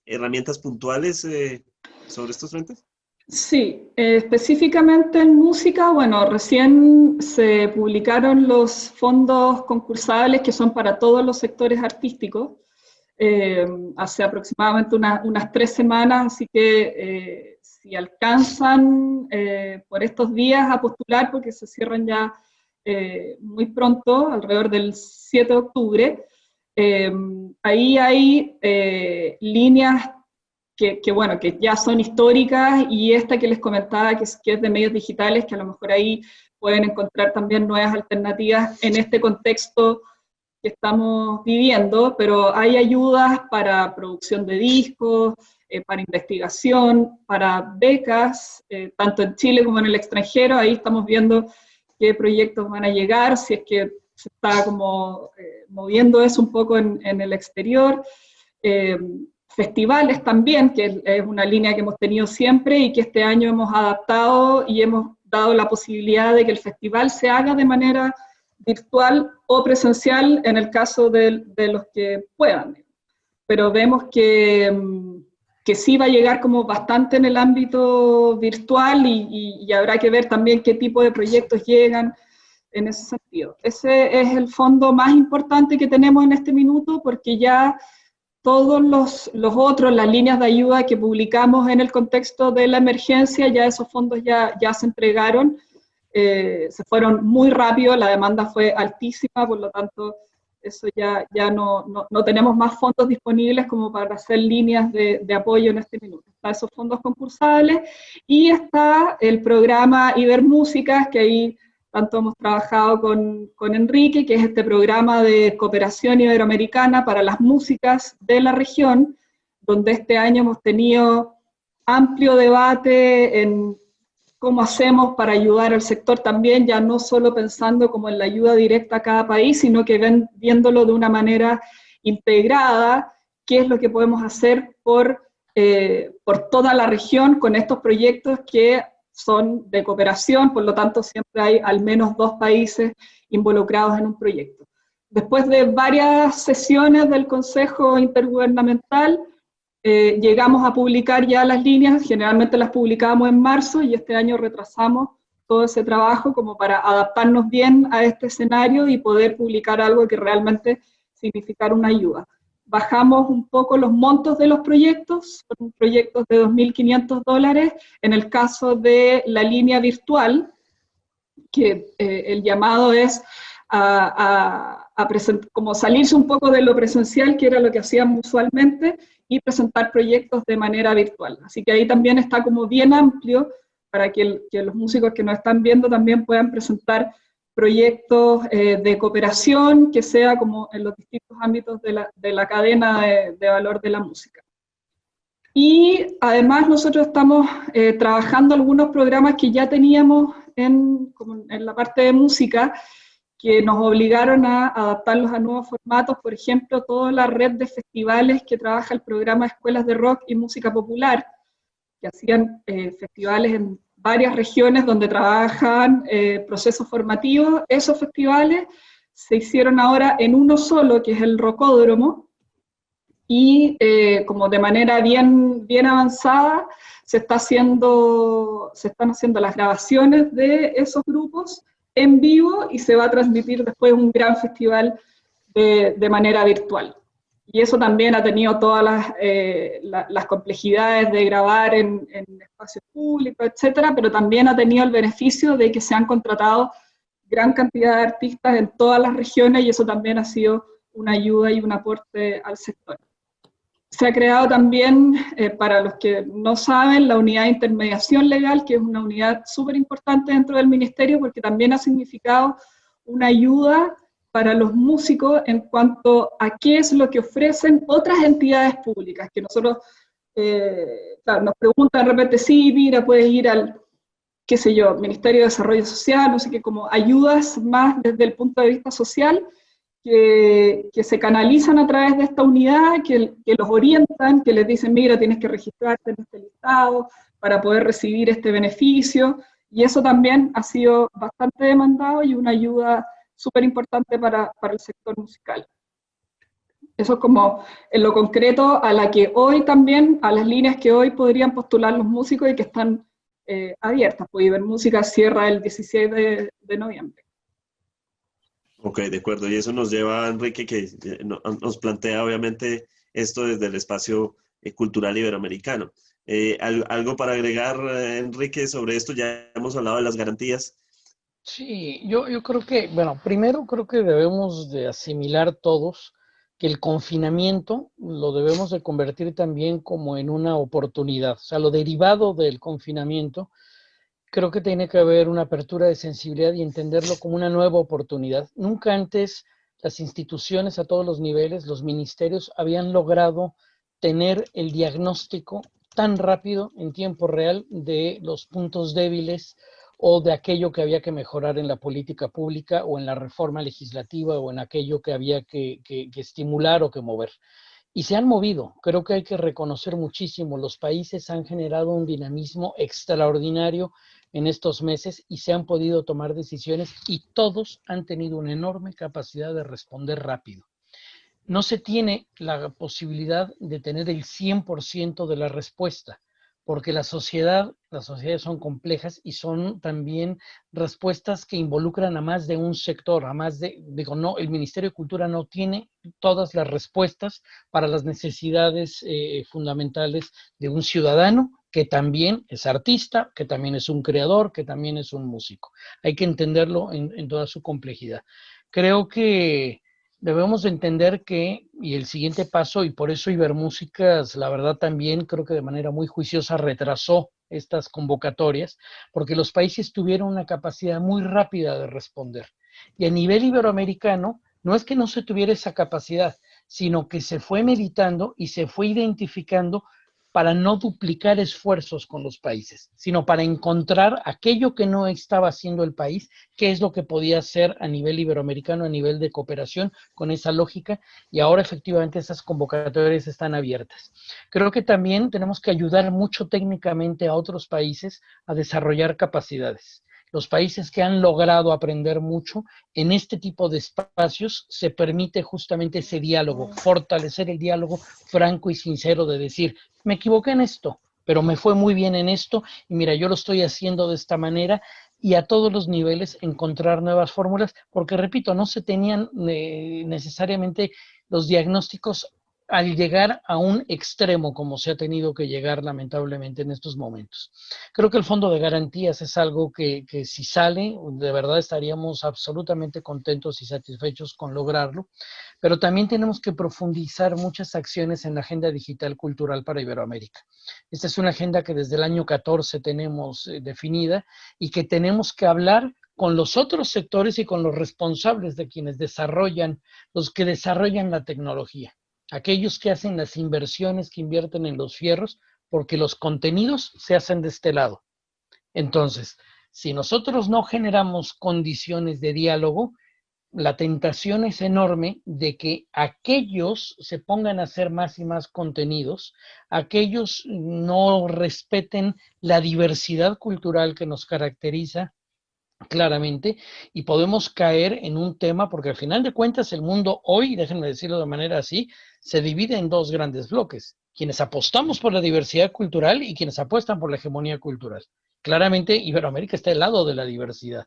S1: herramientas puntuales sobre estos frentes?
S2: Sí, específicamente en música, bueno, recién se publicaron los fondos concursables que son para todos los sectores artísticos, hace aproximadamente unas 3 semanas, así que si alcanzan por estos días a postular, porque se cierran ya muy pronto, alrededor del 7 de octubre, ahí hay líneas bueno, que ya son históricas, y esta que les comentaba, que es de medios digitales, que a lo mejor ahí pueden encontrar también nuevas alternativas en este contexto que estamos viviendo, pero hay ayudas para producción de discos, para investigación, para becas, tanto en Chile como en el extranjero. Ahí estamos viendo qué proyectos van a llegar, si es que se está como moviendo eso un poco en el exterior. Festivales también, que es una línea que hemos tenido siempre y que este año hemos adaptado y hemos dado la posibilidad de que el festival se haga de manera virtual o presencial en el caso de los que puedan. Pero vemos que sí va a llegar como bastante en el ámbito virtual, y habrá que ver también qué tipo de proyectos llegan en ese sentido. Ese es el fondo más importante que tenemos en este minuto, porque ya todos los otros, las líneas de ayuda que publicamos en el contexto de la emergencia, ya esos fondos ya se entregaron, se fueron muy rápido, la demanda fue altísima, por lo tanto, eso ya no tenemos más fondos disponibles como para hacer líneas de apoyo en este minuto. Están esos fondos concursables, y está el programa Ibermúsicas, que ahí tanto hemos trabajado con Enrique, que es este programa de cooperación iberoamericana para las músicas de la región, donde este año hemos tenido amplio debate en cómo hacemos para ayudar al sector también, ya no solo pensando como en la ayuda directa a cada país, sino que viéndolo de una manera integrada, qué es lo que podemos hacer por toda la región con estos proyectos que son de cooperación, por lo tanto siempre hay al menos 2 países involucrados en un proyecto. Después de varias sesiones del Consejo Intergubernamental, llegamos a publicar ya las líneas, generalmente las publicábamos en marzo y este año retrasamos todo ese trabajo como para adaptarnos bien a este escenario y poder publicar algo que realmente significara una ayuda. Bajamos un poco los montos de los proyectos, son proyectos de $2.500 en el caso de la línea virtual, que el llamado es como salirse un poco de lo presencial, que era lo que hacíamos usualmente, y presentar proyectos de manera virtual. Así que ahí también está como bien amplio para que los músicos que nos están viendo también puedan presentar proyectos de cooperación, que sea como en los distintos ámbitos de la cadena de valor de la música. Y además nosotros estamos trabajando algunos programas que ya teníamos en la parte de música, que nos obligaron a adaptarlos a nuevos formatos, por ejemplo, toda la red de festivales que trabaja el programa Escuelas de Rock y Música Popular, que hacían festivales en varias regiones donde trabajan procesos formativos. Esos festivales se hicieron ahora en uno solo, que es el Rocódromo, y como de manera bien avanzada se están haciendo las grabaciones de esos grupos en vivo y se va a transmitir después un gran festival de manera virtual. Y eso también ha tenido todas las complejidades de grabar en espacios públicos, etcétera, pero también ha tenido el beneficio de que se han contratado gran cantidad de artistas en todas las regiones y eso también ha sido una ayuda y un aporte al sector. Se ha creado también, para los que no saben, la unidad de intermediación legal, que es una unidad súper importante dentro del ministerio porque también ha significado una ayuda para los músicos en cuanto a qué es lo que ofrecen otras entidades públicas, que nosotros, claro, nos preguntan de repente, sí, mira, puedes ir al, qué sé yo, Ministerio de Desarrollo Social, no sé qué, como ayudas más desde el punto de vista social, que se canalizan a través de esta unidad, que los orientan, que les dicen, mira, tienes que registrarte en este listado para poder recibir este beneficio, y eso también ha sido bastante demandado y una ayuda súper importante para el sector musical. Eso es como en lo concreto a la que hoy también, a las líneas que hoy podrían postular los músicos y que están abiertas, pues Ibermúsica cierra el 16 de noviembre.
S1: Ok, de acuerdo. Y eso nos lleva a Enrique, que nos plantea obviamente esto desde el espacio cultural iberoamericano. ¿Algo para agregar, Enrique, sobre esto? Ya hemos hablado de las garantías.
S4: Sí, yo creo que, bueno, primero creo que debemos de asimilar todos que el confinamiento lo debemos de convertir también como en una oportunidad. O sea, lo derivado del confinamiento, creo que tiene que haber una apertura de sensibilidad y entenderlo como una nueva oportunidad. Nunca antes las instituciones a todos los niveles, los ministerios, habían logrado tener el diagnóstico tan rápido en tiempo real de los puntos débiles o de aquello que había que mejorar en la política pública o en la reforma legislativa o en aquello que había que estimular o que mover. Y se han movido, creo que hay que reconocer muchísimo, los países han generado un dinamismo extraordinario en estos meses y se han podido tomar decisiones y todos han tenido una enorme capacidad de responder rápido. No se tiene la posibilidad de tener el 100% de la respuesta, porque las sociedades son complejas y son también respuestas que involucran a más de un sector, a más de, digo, no, el Ministerio de Cultura no tiene todas las respuestas para las necesidades fundamentales de un ciudadano que también es artista, que también es un creador, que también es un músico. Hay que entenderlo en toda su complejidad. Creo que debemos entender que, y el siguiente paso, y por eso Ibermúsicas, la verdad también creo que de manera muy juiciosa retrasó estas convocatorias, porque los países tuvieron una capacidad muy rápida de responder. Y a nivel iberoamericano, no es que no se tuviera esa capacidad, sino que se fue meditando y se fue identificando para no duplicar esfuerzos con los países, sino para encontrar aquello que no estaba haciendo el país, qué es lo que podía hacer a nivel iberoamericano, a nivel de cooperación, con esa lógica, y ahora efectivamente esas convocatorias están abiertas. Creo que también tenemos que ayudar mucho técnicamente a otros países a desarrollar capacidades. Los países que han logrado aprender mucho en este tipo de espacios se permite justamente ese diálogo, fortalecer el diálogo franco y sincero de decir, me equivoqué en esto, pero me fue muy bien en esto y mira, yo lo estoy haciendo de esta manera, y a todos los niveles encontrar nuevas fórmulas, porque repito, no se tenían necesariamente los diagnósticos al llegar a un extremo como se ha tenido que llegar lamentablemente en estos momentos. Creo que el fondo de garantías es algo que si sale, de verdad estaríamos absolutamente contentos y satisfechos con lograrlo, pero también tenemos que profundizar muchas acciones en la agenda digital cultural para Iberoamérica. Esta es una agenda que desde el año 14 tenemos definida y que tenemos que hablar con los otros sectores y con los responsables de quienes desarrollan, los que desarrollan la tecnología, aquellos que hacen las inversiones, que invierten en los fierros, porque los contenidos se hacen de este lado. Entonces, si nosotros no generamos condiciones de diálogo, la tentación es enorme de que aquellos se pongan a hacer más y más contenidos, aquellos no respeten la diversidad cultural que nos caracteriza claramente, y podemos caer en un tema, porque al final de cuentas el mundo hoy, déjenme decirlo de manera así, se divide en dos grandes bloques: quienes apostamos por la diversidad cultural y quienes apuestan por la hegemonía cultural. Claramente Iberoamérica está al lado de la diversidad,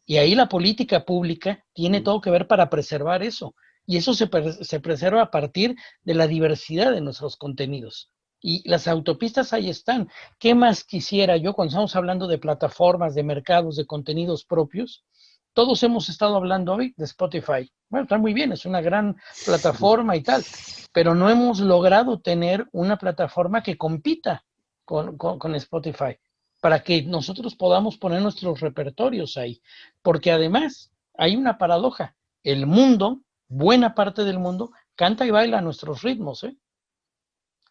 S4: y ahí la política pública tiene todo que ver para preservar eso, y eso se preserva a partir de la diversidad de nuestros contenidos. Y las autopistas ahí están. ¿Qué más quisiera yo cuando estamos hablando de plataformas, de mercados, de contenidos propios? Todos hemos estado hablando hoy de Spotify. Bueno, está muy bien, es una gran plataforma y tal, pero no hemos logrado tener una plataforma que compita con Spotify para que nosotros podamos poner nuestros repertorios ahí. Porque además hay una paradoja. El mundo, buena parte del mundo, canta y baila a nuestros ritmos, ¿eh?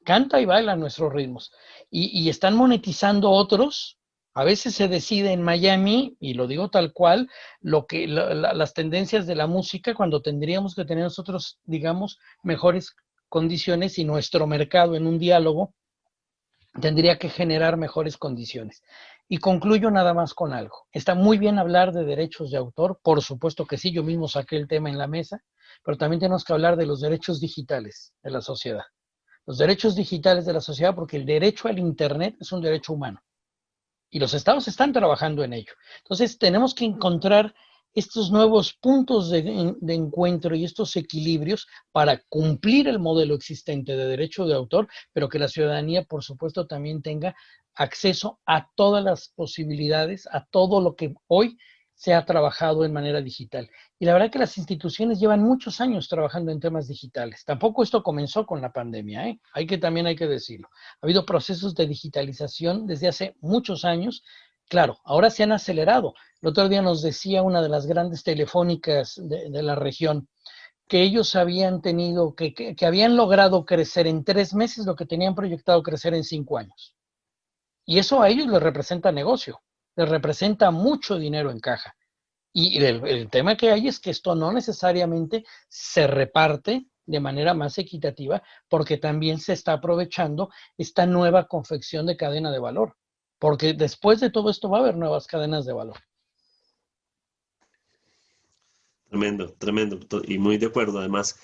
S4: Canta y baila a nuestros ritmos. Y están monetizando otros. A veces se decide en Miami, y lo digo tal cual, las tendencias de la música, cuando tendríamos que tener nosotros, digamos, mejores condiciones, y nuestro mercado en un diálogo tendría que generar mejores condiciones. Y concluyo nada más con algo. Está muy bien hablar de derechos de autor, por supuesto que sí, yo mismo saqué el tema en la mesa, pero también tenemos que hablar de los derechos digitales de la sociedad. Los derechos digitales de la sociedad, porque el derecho al Internet es un derecho humano y los estados están trabajando en ello. Entonces tenemos que encontrar estos nuevos puntos de encuentro y estos equilibrios para cumplir el modelo existente de derecho de autor, pero que la ciudadanía, por supuesto, también tenga acceso a todas las posibilidades, a todo lo que hoy se ha trabajado en manera digital. Y la verdad que las instituciones llevan muchos años trabajando en temas digitales. Tampoco esto comenzó con la pandemia, ¿eh? También hay que decirlo. Ha habido procesos de digitalización desde hace muchos años. Claro, ahora se han acelerado. El otro día nos decía una de las grandes telefónicas de la región que ellos habían tenido, que habían logrado crecer en 3 meses lo que tenían proyectado crecer en 5 años. Y eso a ellos les representa negocio, les representa mucho dinero en caja. Y el tema que hay es que esto no necesariamente se reparte de manera más equitativa, porque también se está aprovechando esta nueva confección de cadena de valor. Porque después de todo esto va a haber nuevas cadenas de valor.
S1: Tremendo, tremendo, y muy de acuerdo. Además,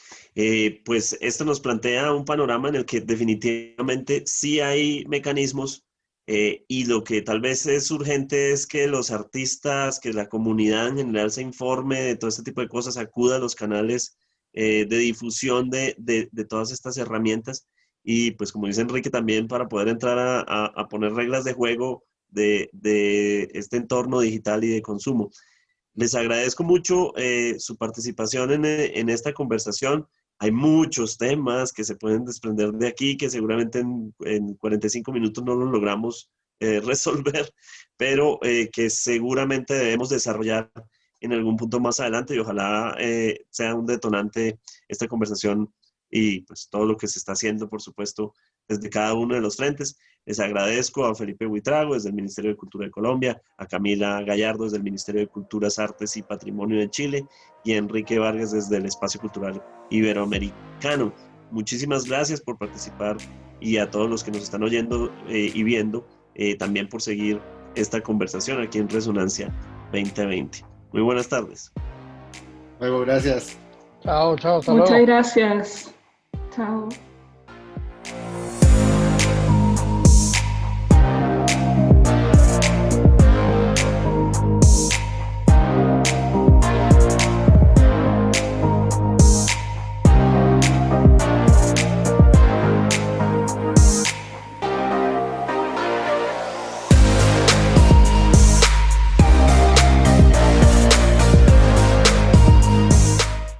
S1: pues esto nos plantea un panorama en el que definitivamente sí hay mecanismos, y lo que tal vez es urgente es que los artistas, que la comunidad en general se informe de todo este tipo de cosas, acuda a los canales de difusión de todas estas herramientas, y pues como dice Enrique también, para poder entrar a poner reglas de juego de este entorno digital y de consumo. Les agradezco mucho su participación en esta conversación. Hay muchos temas que se pueden desprender de aquí, que seguramente en 45 minutos no los logramos resolver, pero que seguramente debemos desarrollar en algún punto más adelante, y ojalá sea un detonante esta conversación, y pues todo lo que se está haciendo, por supuesto, desde cada uno de los frentes. Les agradezco a Felipe Buitrago desde el Ministerio de Cultura de Colombia, a Camila Gallardo desde el Ministerio de Culturas, Artes y Patrimonio de Chile y a Enrique Vargas desde el Espacio Cultural Iberoamericano. Muchísimas gracias por participar y a todos los que nos están oyendo y viendo, también por seguir esta conversación aquí en Resonancia 2020. Muy buenas tardes.
S3: Luego, gracias.
S4: Chao, chao, hasta luego.
S2: Muchas gracias. Chao.